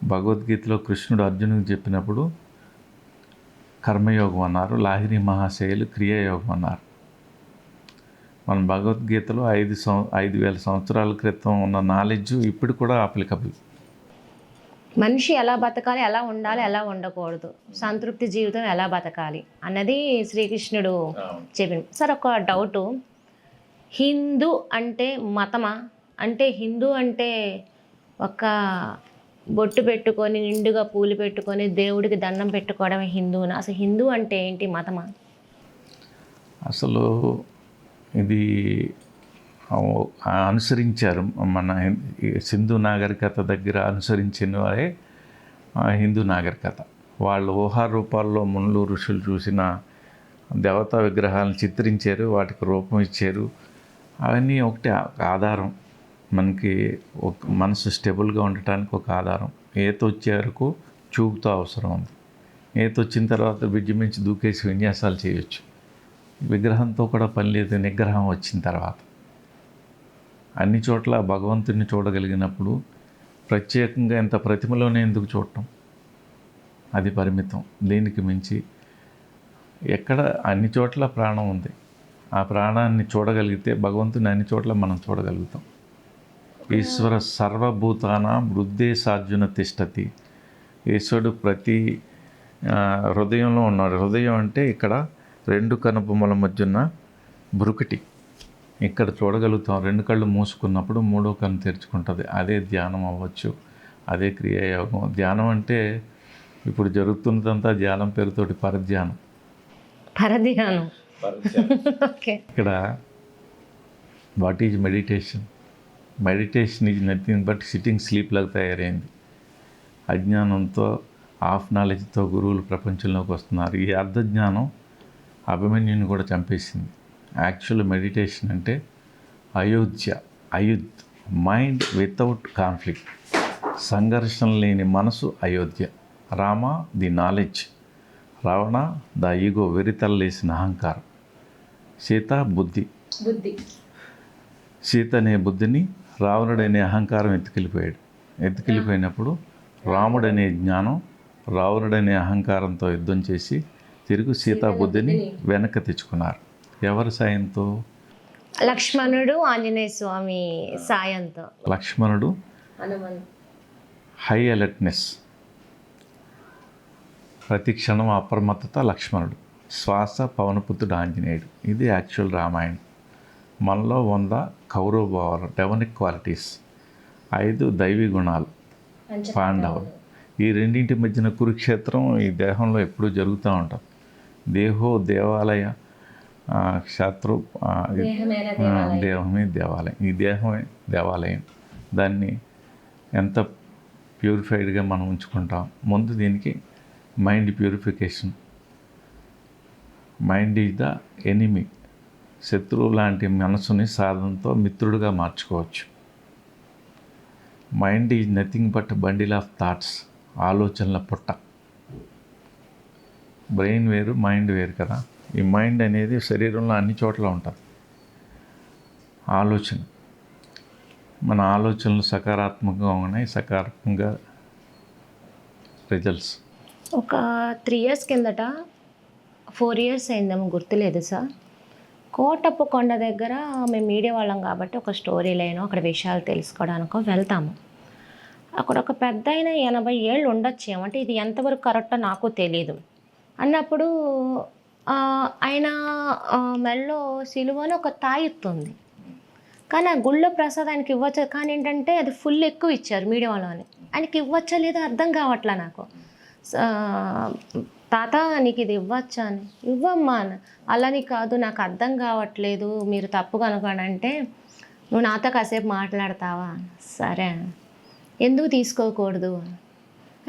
భగవద్గీతలో కృష్ణుడు అర్జునుడికి చెప్పినప్పుడు కర్మయోగం అన్నారు, లాహిరి మహాశయులు క్రియాయోగం అన్నారు. మన భగవద్గీతలో 5000 సంవత్సరాల క్రితం ఉన్న నాలెడ్జ్ ఇప్పుడు కూడా అప్లికబుల్. మనిషి ఎలా బతకాలి, ఎలా ఉండాలి, ఎలా ఉండకూడదు, సంతృప్తి జీవితం ఎలా బతకాలి అన్నది శ్రీకృష్ణుడు చెప్పింది. సార్, ఒక డౌటు. హిందూ అంటే మతమా? అంటే హిందూ అంటే ఒక బొట్టు పెట్టుకొని నిండుగా పూలు పెట్టుకొని దేవుడికి దండం పెట్టుకోవడమే హిందూనా? అసలు హిందూ అంటే ఏంటి, మతమా? అసలు ఇది అనుసరించారు మన సింధు నాగరికత దగ్గర అనుసరించిన వారే హిందూ నాగరికత. వాళ్ళు ఊహా రూపాల్లో మునులు, ఋషులు చూసిన దేవతా విగ్రహాలను చిత్రించారు, వాటికి రూపం ఇచ్చారు. అవన్నీ ఒకటి ఆధారం. మనకి ఒక మనసు స్టెబుల్గా ఉండటానికి ఒక ఆధారం. ఈత వచ్చే వరకు చూపుతో అవసరం ఉంది. ఈత వచ్చిన తర్వాత బ్రిడ్జి మించి దూకేసి విన్యాసాలు చేయొచ్చు. విగ్రహంతో కూడా పని లేదు, నిగ్రహం వచ్చిన తర్వాత. అన్ని చోట్ల భగవంతుడిని చూడగలిగినప్పుడు ప్రత్యేకంగా ఇంత ప్రతిమలోనే ఎందుకు చూడటం? అది పరిమితం. దీనికి మించి ఎక్కడ అన్ని చోట్ల ప్రాణం ఉంది. ఆ ప్రాణాన్ని చూడగలిగితే భగవంతుని అన్ని చోట్ల మనం చూడగలుగుతాం. ఈశ్వర సర్వభూతానాం హృద్దేశార్జున తిష్టతి. ఈశ్వరుడు ప్రతి హృదయంలో ఉన్నాడు. హృదయం అంటే ఇక్కడ 2 కనుబొమ్మల మధ్యన బ్రుకుటి, ఇక్కడ చూడగలుగుతాం. 2 కళ్ళు మూసుకున్నప్పుడు 3వ కన్ను తెరుచుకుంటుంది. అదే ధ్యానం అవ్వచ్చు, అదే క్రియాయోగం. ధ్యానం అంటే ఇప్పుడు జరుగుతున్నదంతా ధ్యానం పేరుతోటి పరధ్యానం. ఓకే. ఇక్కడ what is meditation? Meditation is nothing but sitting sleep లాగా తయారైంది. అజ్ఞానంతో, హాఫ్ నాలెడ్జ్తో గురువులు ప్రపంచంలోకి వస్తున్నారు. ఈ అర్ధజ్ఞానం అభిమన్యుని కూడా చంపేసింది. యాక్చువల్ మెడిటేషన్ అంటే అయుద్ధ్, మైండ్ వితౌట్ కాన్ఫ్లిక్ట్, సంఘర్షణ లేని మనసు Ayodhya. Rama the knowledge, Ravana the ego, వెరితల్లేసిన అహంకారం. సీత బుద్ధి. సీత అనే బుద్ధిని రావణుడనే అహంకారం ఎత్తుకెళ్ళిపోయినప్పుడు రాముడనే జ్ఞానం రావణుడనే అహంకారంతో యుద్ధం చేసి తిరుగు సీతాబుద్ధిని వెనక్కి తెచ్చుకున్నారు. ఎవరి సాయంతో? లక్ష్మణుడు ఆంజనేయ స్వామి సాయంతో. లక్ష్మణుడు హై అలర్ట్నెస్, ప్రతి క్షణం అప్రమత్తత లక్ష్మణుడు. శ్వాస పవనపుత్రుడు ఆంజనేయుడు. ఇది యాక్చువల్ రామాయణం. మనలో 100 కౌరవ భావాలు, డెవనిక్ క్వాలిటీస్, 5 దైవీ గుణాలు పాండవులు. ఈ రెండింటి మధ్యన కురుక్షేత్రం ఈ దేహంలో ఎప్పుడూ జరుగుతూ ఉంటుంది. దేహో దేవాలయ, క్షేత్రం దేహమే దేవాలయం. ఈ దేహమే దేవాలయం. దాన్ని ఎంత ప్యూరిఫైడ్గా మనం ఉంచుకుంటాం. ముందు దీనికి mind purification. Mind is the enemy. శత్రువు లాంటి మనసుని సాధనతో మిత్రుడిగా మార్చుకోవచ్చు. Mind is nothing but bundle of thoughts, ఆలోచనల పుట్ట. బ్రెయిన్ వేరు, మైండ్ వేరు కదా. ఈ మైండ్ అనేది శరీరంలో అన్ని చోట్ల ఉంటుంది. ఆలోచన, మన ఆలోచనలు సకారాత్మకంగా ఉన్నాయి, సకారాత్మకంగా రిజల్ట్స్. ఒక 3 years కిందట, 4 years అయిందేమో గుర్తులేదు సార్, కోటప్ప కొండ దగ్గర మేము మీడియా వాళ్ళం కాబట్టి ఒక స్టోరీ లైన్, అక్కడ విషయాలు తెలుసుకోవడానికో వెళ్తాము. అక్కడ ఒక పెద్ద ఆయన 80 ఏళ్ళు ఉండొచ్చేమో, అంటే ఇది ఎంతవరకు కరెక్టో నాకు తెలీదు. అన్నప్పుడు ఆయన మెల్లో సిలువని ఒక తాయెత్తుంది. కానీ ఆ గుళ్ళో ప్రసాదానికి ఇవ్వచ్చు, కానీ ఏంటంటే అది ఫుల్ ఎక్కువ ఇచ్చారు మీడియా వాళ్ళని. ఆయనకి ఇవ్వచ్చా లేదో అర్థం కావట్లే నాకు. తాత నీకు ఇది ఇవ్వచ్చా అని, ఇవ్వమ్మా అని. అలాని కాదు, నాకు అర్థం కావట్లేదు, మీరు తప్పుగా అనుకోండి అంటే, నువ్వు నాతో కాసేపు మాట్లాడతావా? సరే, ఎందుకు తీసుకోకూడదు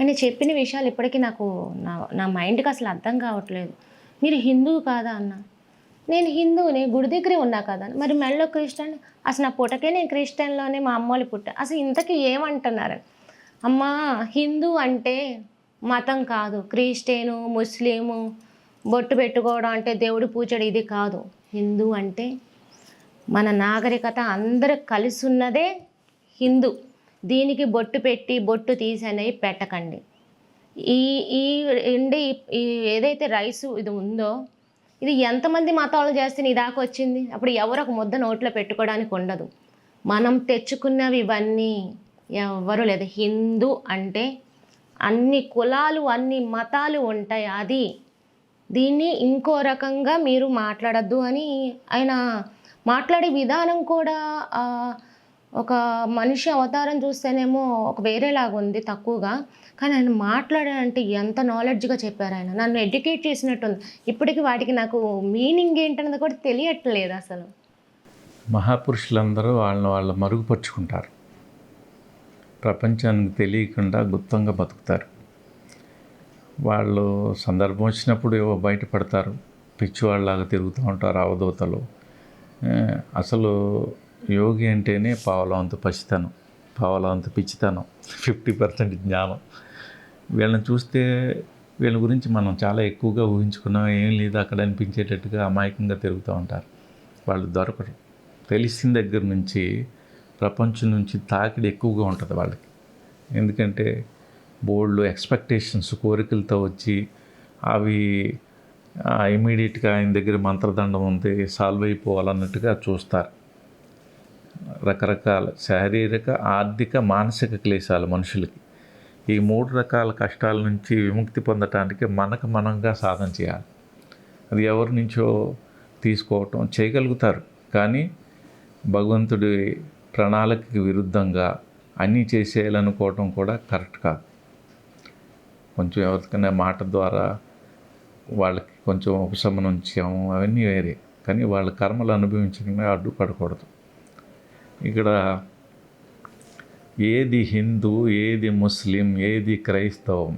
అని చెప్పిన విషయాలు ఇప్పటికీ నాకు నా మైండ్కి అసలు అర్థం కావట్లేదు. మీరు హిందువు కాదా అన్న, నేను హిందువుని, గుడి దగ్గరే ఉన్నా కదా. మరి మెల్లో క్రిస్టియన్, అసలు నా పుట్టకే నేను క్రిస్టియన్లోనే, మా అమ్మోళ్ళు పుట్ట. అసలు ఇంతకీ ఏమంటున్నారు? అమ్మా, హిందూ అంటే మతం కాదు, క్రిస్టియను ముస్లిము బొట్టు పెట్టుకోవడం అంటే దేవుడు పూజడు ఇది కాదు. హిందూ అంటే మన నాగరికత అందరూ కలిసి ఉన్నదే హిందూ. దీనికి బొట్టు పెట్టి బొట్టు తీసి అనేవి పెట్టకండి. ఈ ఏదైతే రైసు ఇది ఉందో, ఇది ఎంతమంది మతాలు చేస్తే నీ దాకా వచ్చింది? అప్పుడు ఎవరు ఒక ముద్ద నోట్లో పెట్టుకోవడానికి ఉండదు. మనం తెచ్చుకున్నవి ఇవన్నీ ఎవరు లేదు. హిందూ అంటే అన్ని కులాలు, అన్ని మతాలు ఉంటాయి. అది దీన్ని ఇంకో రకంగా మీరు మాట్లాడద్దు అని ఆయన మాట్లాడే విధానం కూడా, ఒక మనిషి అవతారం చూస్తేనేమో ఒక వేరేలాగా ఉంది, తక్కువగా. కానీ ఆయన మాట్లాడాలంటే ఎంత నాలెడ్జ్గా చెప్పారు. ఆయన నన్ను ఎడ్యుకేట్ చేసినట్టుంది. ఇప్పటికీ వాటికి నాకు మీనింగ్ ఏంటన్నది కూడా తెలియట్లేదు అసలు. మహాపురుషులందరూ వాళ్ళు మరుగుపరుచుకుంటారు. ప్రపంచానికి తెలియకుండా గుప్తంగా బతుకుతారు. వాళ్ళు సందర్భం వచ్చినప్పుడు ఏవో బయటపడతారు, పిచ్చివాళ్ళలాగా తిరుగుతూ ఉంటారు అవధూతలు. అసలు యోగి అంటేనే పావలవంతు పసితనం, పావలవంతు పిచ్చితనం, 50% జ్ఞానం. వీళ్ళని చూస్తే వీళ్ళ గురించి మనం చాలా ఎక్కువగా ఊహించుకున్నాం. ఏం లేదు అక్కడ అనిపించేటట్టుగా అమాయకంగా తిరుగుతూ ఉంటారు. వాళ్ళు దొరకరు. తెలిసిన దగ్గర నుంచి ప్రపంచం నుంచి తాకిడి ఎక్కువగా ఉంటుంది వాళ్ళకి. ఎందుకంటే బోల్డ్ ఎక్స్పెక్టేషన్స్, కోరికలతో వచ్చి అవి ఇమీడియట్గా ఆయన దగ్గర మంత్రదండం ఉంది, సాల్వ్ అయిపోవాలన్నట్టుగా చూస్తారు. రకరకాల శారీరక, ఆర్థిక, మానసిక క్లేశాలు మనుషులకి. ఈ 3 రకాల కష్టాల నుంచి విముక్తి పొందటానికి మనకు మనంగా సాధన చేయాలి. అది ఎవరి నుంచో తీసుకోవటం చేయగలుగుతారు, కానీ భగవంతుడి ప్రణాళికకి విరుద్ధంగా అన్నీ చేసేయాలనుకోవటం కూడా కరెక్ట్ కాదు. కొంచెం ఎవరికైనా మాట ద్వారా వాళ్ళకి కొంచెం ఉపశమనం ఇచ్చాము, అవన్నీ వేరే. కానీ వాళ్ళ కర్మలు అనుభవించకుండా అడ్డుపడకూడదు. ఇక్కడ ఏది హిందూ, ఏది ముస్లిం, ఏది క్రైస్తవం,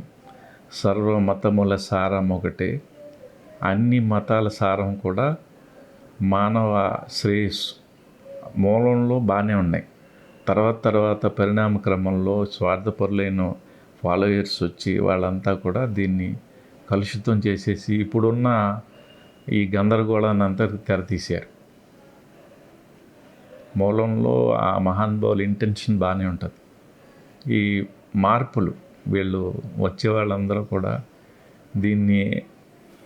సర్వమతముల సారం ఒకటే. అన్ని మతాల సారం కూడా మానవ శ్రేయస్సు. మూలంలో బాగానే ఉన్నాయి. తర్వాత పరిణామ క్రమంలో స్వార్థపరులైన ఫాలోయర్స్ వచ్చి వాళ్ళంతా కూడా దీన్ని కలుషితం చేసేసి ఇప్పుడున్న ఈ గందరగోళాన్ని అంతా తెరతీశారు. మూలంలో ఆ మహానుభావుల ఇంటెన్షన్ బాగానే ఉంటుంది. ఈ మార్పులు వీళ్ళు వచ్చే వాళ్ళందరూ కూడా దీన్ని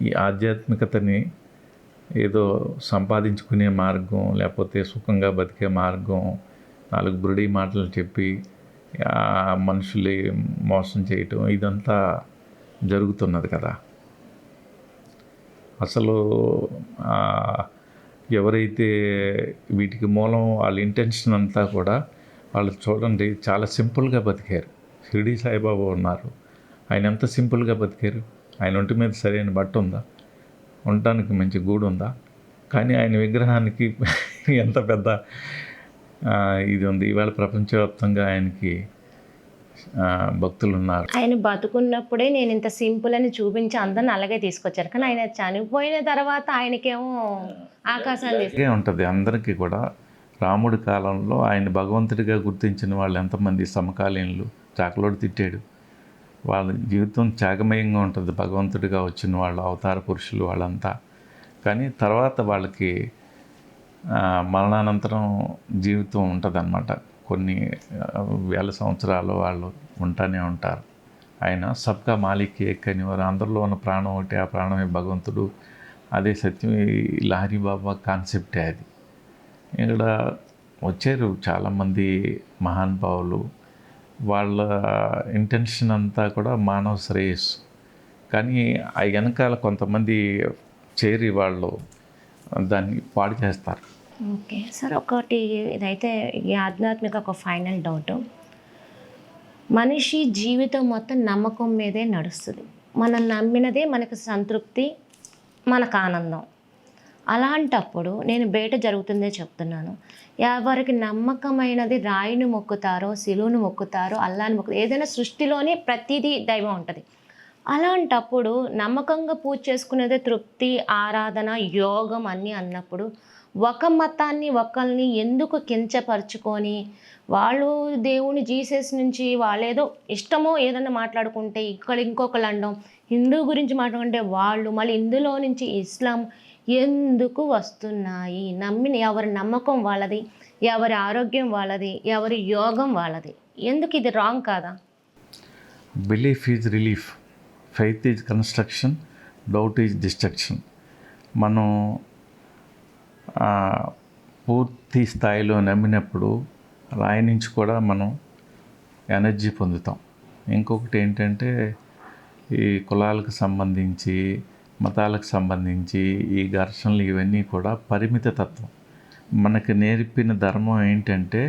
ఈ ఆధ్యాత్మికతని ఏదో సంపాదించుకునే మార్గం, లేకపోతే సుఖంగా బతికే మార్గం, 4 బురుడి మాటలు చెప్పి మనుషుల్ని మోసం చేయటం ఇదంతా జరుగుతున్నది కదా. అసలు ఎవరైతే వీటికి మూలం వాళ్ళ ఇంటెన్షన్ అంతా కూడా వాళ్ళు చూడండి చాలా సింపుల్గా బతికారు. షిరిడి సాయిబాబా ఉన్నారు, ఆయన ఎంత సింపుల్గా బతికారు. ఆయన ఒంటి మీద సరైన బట్ట ఉందా, ఉండటానికి మంచి గూడు ఉందా, కానీ ఆయన విగ్రహానికి ఎంత పెద్ద ఇది ఉంది. ఇవాళ ప్రపంచవ్యాప్తంగా ఆయనకి భక్తులు ఉన్నారు. ఆయన బతుకున్నప్పుడే నేను ఇంత సింపుల్ అని చూపించి అందరిని అలాగే తీసుకొచ్చారు, కానీ ఆయన చనిపోయిన తర్వాత ఆయనకేమో ఆకాశాన్ని ఉంటుంది. అందరికీ కూడా రాముడి కాలంలో ఆయన భగవంతుడిగా గుర్తించిన వాళ్ళు ఎంతమంది సమకాలీనులు. చాకలోడు తిట్టాడు, వాళ్ళ జీవితం త్యాగమయంగా ఉంటుంది భగవంతుడిగా వచ్చిన వాళ్ళు, అవతార పురుషులు వాళ్ళంతా. కానీ తర్వాత వాళ్ళకి మరణానంతరం జీవితం ఉంటుందన్నమాట. కొన్ని వేల సంవత్సరాలు వాళ్ళు ఉంటానే ఉంటారు. ఆయన సబ్కా మాలిక్ ఏక్ అనేవారు. అందరిలో ఉన్న ప్రాణం ఒకటి, ఆ ప్రాణమే భగవంతుడు, అదే సత్యం. ఈ లహరి బాబా కాన్సెప్టే అది. ఇక్కడ వచ్చారు చాలామంది మహానుభావులు, వాళ్ళ ఇంటెన్షన్ అంతా కూడా మానవ శ్రేయస్సు. కానీ ఆ వెనకాల కొంతమంది చేరి వాళ్ళు దాన్ని పాడు చేస్తారు. ఓకే సార్, ఒకటి ఇదైతే ఈ ఆధ్యాత్మిక ఒక ఫైనల్ డౌట్. మనిషి జీవితం మొత్తం నమ్మకం మీదే నడుస్తుంది. మనం నమ్మినదే మనకు సంతృప్తి, మనకు ఆనందం. అలాంటప్పుడు నేను బయట జరుగుతుందే చెప్తున్నాను, ఎవరికి నమ్మకమైనది రాయిని మొక్కుతారో, శిలువును మొక్కుతారో, అల్లాని మొక్కుతారో, ఏదైనా సృష్టిలోనే ప్రతిదీ దైవం ఉంటుంది. అలాంటప్పుడు నమ్మకంగా పూజ చేసుకునేదే తృప్తి, ఆరాధన, యోగం అన్నీ అన్నప్పుడు ఒక మతాన్ని ఒకరిని ఎందుకు కించపరుచుకొని వాళ్ళు దేవుని జీసస్ నుంచి వాళ్ళేదో ఇష్టమో ఏదన్నా మాట్లాడుకుంటే ఇక్కడ ఇంకొకరు అనడం, హిందూ గురించి మాట్లాడుకుంటే వాళ్ళు, మళ్ళీ ఇందులో నుంచి ఇస్లాం ఎందుకు వస్తున్నాయి? ఎవరి నమ్మకం వాళ్ళది, ఎవరి ఆరోగ్యం వాళ్ళది, ఎవరి యోగం వాళ్ళది. ఎందుకు ఇది రాంగ్ కాదా? Belief is relief, faith is construction, doubt is destruction. మనం పూర్తి స్థాయిలో నమ్మినప్పుడు రాయి నుంచి కూడా మనం ఎనర్జీ పొందుతాం. ఇంకొకటి ఏంటంటే ఈ కులాలకు సంబంధించి, మతాలకు సంబంధించి ఈ ఘర్షణలు ఇవన్నీ కూడా పరిమిత తత్వం. మనకి నేర్పిన ధర్మం ఏంటంటే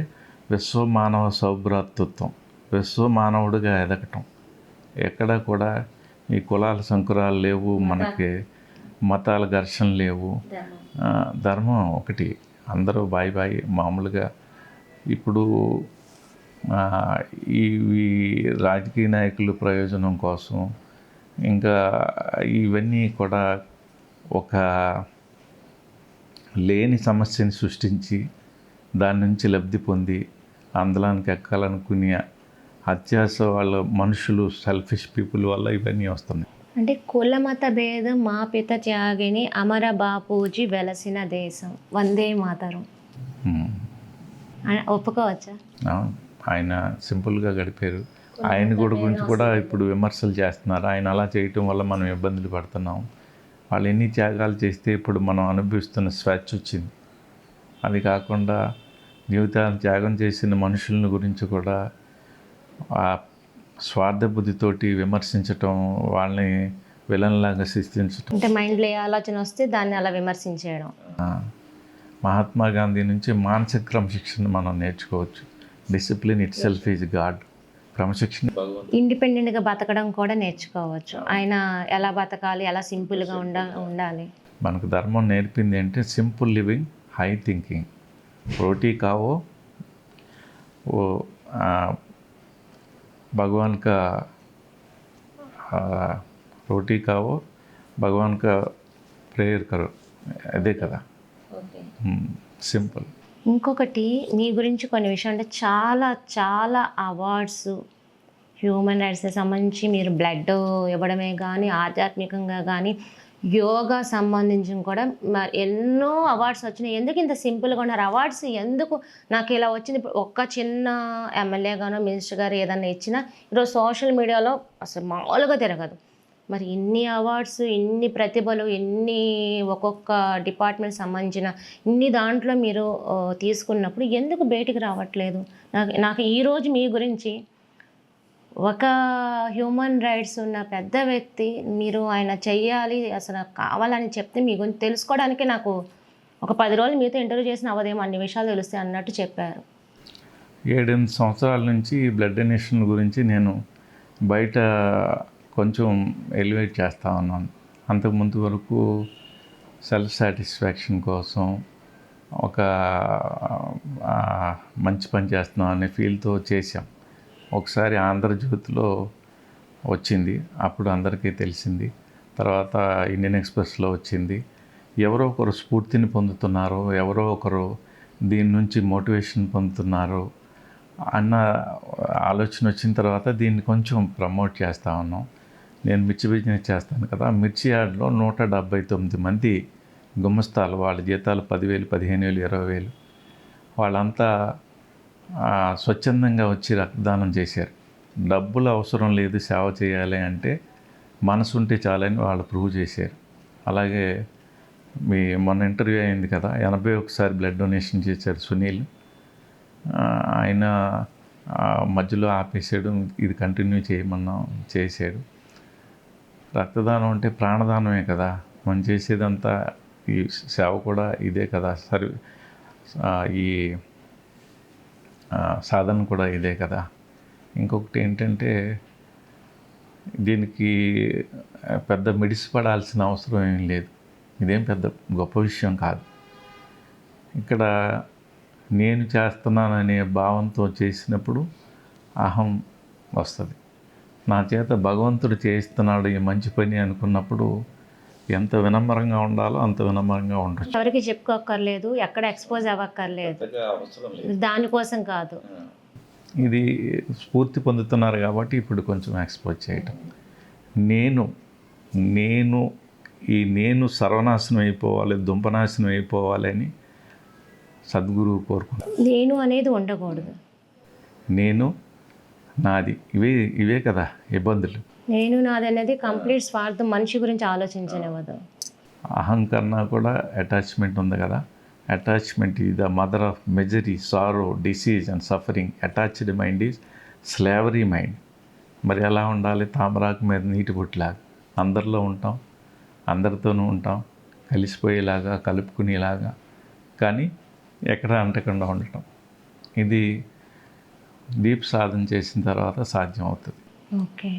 విశ్వమానవ సౌభ్రాతృత్వం, విశ్వమానవుడిగా ఎదగటం. ఎక్కడ కూడా ఈ కులాల సంకురాలు లేవు, మనకి మతాల ఘర్షణ లేవు. ధర్మం ఒకటి, అందరూ బాయ్ బాయ్ మామూలుగా. ఇప్పుడు ఈ రాజకీయ నాయకుల ప్రయోజనం కోసం ఇంకా ఇవన్నీ కూడా ఒక లేని సమస్యని సృష్టించి దాని నుంచి లబ్ధి పొంది అందలానికి ఎక్కాలనుకునే అత్యాస వాళ్ళ మనుషులు, సెల్ఫిష్ పీపుల్ వల్ల ఇవన్నీ వస్తున్నాయి. అంటే కుల మత భేదం మా పిత త్యాగిని అమర బాపూజీ వెలసిన దేశం, వందే మాతరం ఒప్పుకోవచ్చా? ఆయన సింపుల్గా గడిపారు. ఆయన గురించి కూడా ఇప్పుడు విమర్శలు చేస్తున్నారు. ఆయన అలా చేయటం వల్ల మనం ఇబ్బందులు పడుతున్నాం. వాళ్ళు ఎన్ని త్యాగాలు చేస్తే ఇప్పుడు మనం అనుభవిస్తున్న స్వేచ్ఛ వచ్చింది. అది కాకుండా జీవితాన్ని త్యాగం చేసిన మనుషుల గురించి కూడా ఆ స్వార్థ బుద్ధితోటి విమర్శించటం, వాళ్ళని విలన్లాగా సృష్టించటం. అంటే మైండ్లో ఏ ఆలోచన వస్తే దాన్ని అలా విమర్శించేయడం. మహాత్మా గాంధీ నుంచి మానసిక క్రమశిక్షణ మనం నేర్చుకోవచ్చు. Discipline it self is God. క్రమశిక్షణ, ఇండిపెండెంట్గా బతకడం కూడా నేర్చుకోవచ్చు. ఆయన ఎలా బతకాలి, ఎలా సింపుల్గా ఉండాలి. మనకు ధర్మం నేర్పింది అంటే సింపుల్ లివింగ్, హై థింకింగ్. రోటీ కావో ఓ भगवान का रोटी खाओ, भगवान का ప్రేయర్ కరో, అదే కదా. సింపుల్. ఇంకొకటి మీ గురించి కొన్ని విషయం అంటే చాలా చాలా అవార్డ్స్, హ్యూమన్ రైట్స్కి సంబంధించి మీరు బ్లడ్ ఇవ్వడమే కానీ, ఆధ్యాత్మికంగా కానీ, యోగా సంబంధించి కూడా ఎన్నో అవార్డ్స్ వచ్చినాయి. ఎందుకు ఇంత సింపుల్గా ఉన్నారు? అవార్డ్స్ ఎందుకు నాకు ఇలా వచ్చింది? ఒక్క చిన్న ఎమ్మెల్యే గానో మినిస్టర్ గారు ఏదన్నా ఇచ్చినా ఈరోజు సోషల్ మీడియాలో అసలు మామూలుగా తిరగదు. మరి ఇన్ని అవార్డ్స్, ఇన్ని ప్రతిభలు, ఇన్ని ఒక్కొక్క డిపార్ట్మెంట్ సంబంధించిన ఇన్ని దాంట్లో మీరు తీసుకున్నప్పుడు ఎందుకు బయటికి రావట్లేదు? నాకు ఈరోజు మీ గురించి ఒక హ్యూమన్ రైట్స్ ఉన్న పెద్ద వ్యక్తి, మీరు ఆయన చెయ్యాలి అసలు కావాలని చెప్తే మీ గురించి తెలుసుకోవడానికి నాకు ఒక 10 రోజులు మీతో ఇంటర్వ్యూ చేసిన అవదేమో అన్ని విషయాలు తెలుస్తాయి అన్నట్టు చెప్పారు. 7-8 సంవత్సరాల నుంచి బ్లడ్ డొనేషన్ గురించి నేను బయట కొంచెం ఎలివేట్ చేస్తూ ఉన్నాను. అంతకుముందు వరకు సెల్ఫ్ సాటిస్ఫాక్షన్ కోసం ఒక మంచి పని చేస్తున్నాం అనే ఫీల్తో చేశాం. ఒకసారి ఆంధ్రజ్యోతిలో వచ్చింది, అప్పుడు అందరికీ తెలిసింది. తర్వాత ఇండియన్ ఎక్స్‌ప్రెస్‌లో వచ్చింది. ఎవరో ఒకరు స్ఫూర్తిని పొందుతున్నారు, ఎవరో ఒకరు దీని నుంచి మోటివేషన్ పొందుతున్నారు అన్న ఆలోచన వచ్చిన తర్వాత దీన్ని కొంచెం ప్రమోట్ చేస్తూ ఉన్నాం. నేను మిర్చి బిజినెస్ చేస్తాను కదా, మిర్చి యార్డ్లో 179 మంది గుమస్తాలు, వాళ్ళ జీతాలు 10,000, 15,000, 20,000 వాళ్ళంతా స్వచ్ఛందంగా వచ్చి రక్తదానం చేశారు. డబ్బులు అవసరం లేదు సేవ చేయాలి అంటే మనసు ఉంటే చాలని వాళ్ళు ప్రూవ్ చేశారు. అలాగే మొన్న ఇంటర్వ్యూ అయింది కదా, 81 బ్లడ్ డొనేషన్ చేశారు సునీల్. ఆయన మధ్యలో ఆపేసాడు, ఇది కంటిన్యూ చేయమన్నాం, చేశాడు. రక్తదానం అంటే ప్రాణదానమే కదా, మనం చేసేదంతా ఈ సేవ కూడా ఇదే కదా, ఈ సాధన కూడా ఇదే కదా. ఇంకొకటి ఏంటంటే దీనికి పెద్ద మిడిసిపడాల్సిన అవసరం ఏం లేదు, ఇదేం పెద్ద గొప్ప విషయం కాదు. ఇక్కడ నేను చేస్తున్నాననే భావంతో చేసినప్పుడు అహం వస్తుంది. నా చేత భగవంతుడు చేయిస్తున్నాడు ఈ మంచి పని అనుకున్నప్పుడు ఎంత వినమ్రంగా ఉండాలో అంత వినమ్రంగా ఉండొచ్చు. ఎవరికి చెప్పుకోక్కర్లేదు, ఎక్కడ ఎక్స్పోజ్ అవ్వక్కర్లేదు, దానికోసం కాదు. ఇది స్ఫూర్తి పొందుతున్నారు కాబట్టి ఇప్పుడు కొంచెం ఎక్స్పోజ్ చేయటం. నేను సర్వనాశనం అయిపోవాలి, దుంపనాశనం అయిపోవాలి అని సద్గురువు కోరుకుంటాను. నేను అనేది ఉండకూడదు. నేను నాది, ఇవే కదా ఇబ్బందులు. నేను నాది అనేది కంప్లీట్ స్వార్థం, మనిషి గురించి ఆలోచించనివ్వదు. అహం కన్నా కూడా అటాచ్మెంట్ ఉంది కదా. Attachment is the mother of misery, sorrow, disease and suffering. Attached mind is slavery mind. మరి ఎలా ఉండాలి? తామరాకు మీద నీటి బొట్టులాగా అందరిలో ఉంటాం, అందరితోనూ ఉంటాం, కలిసిపోయేలాగా, కలుపుకునేలాగా, కానీ ఎక్కడ అంటకుండా ఉండటం. ఇది డీప్ సాధన చేసిన తర్వాత సాధ్యం అవుతుంది. ఓకే.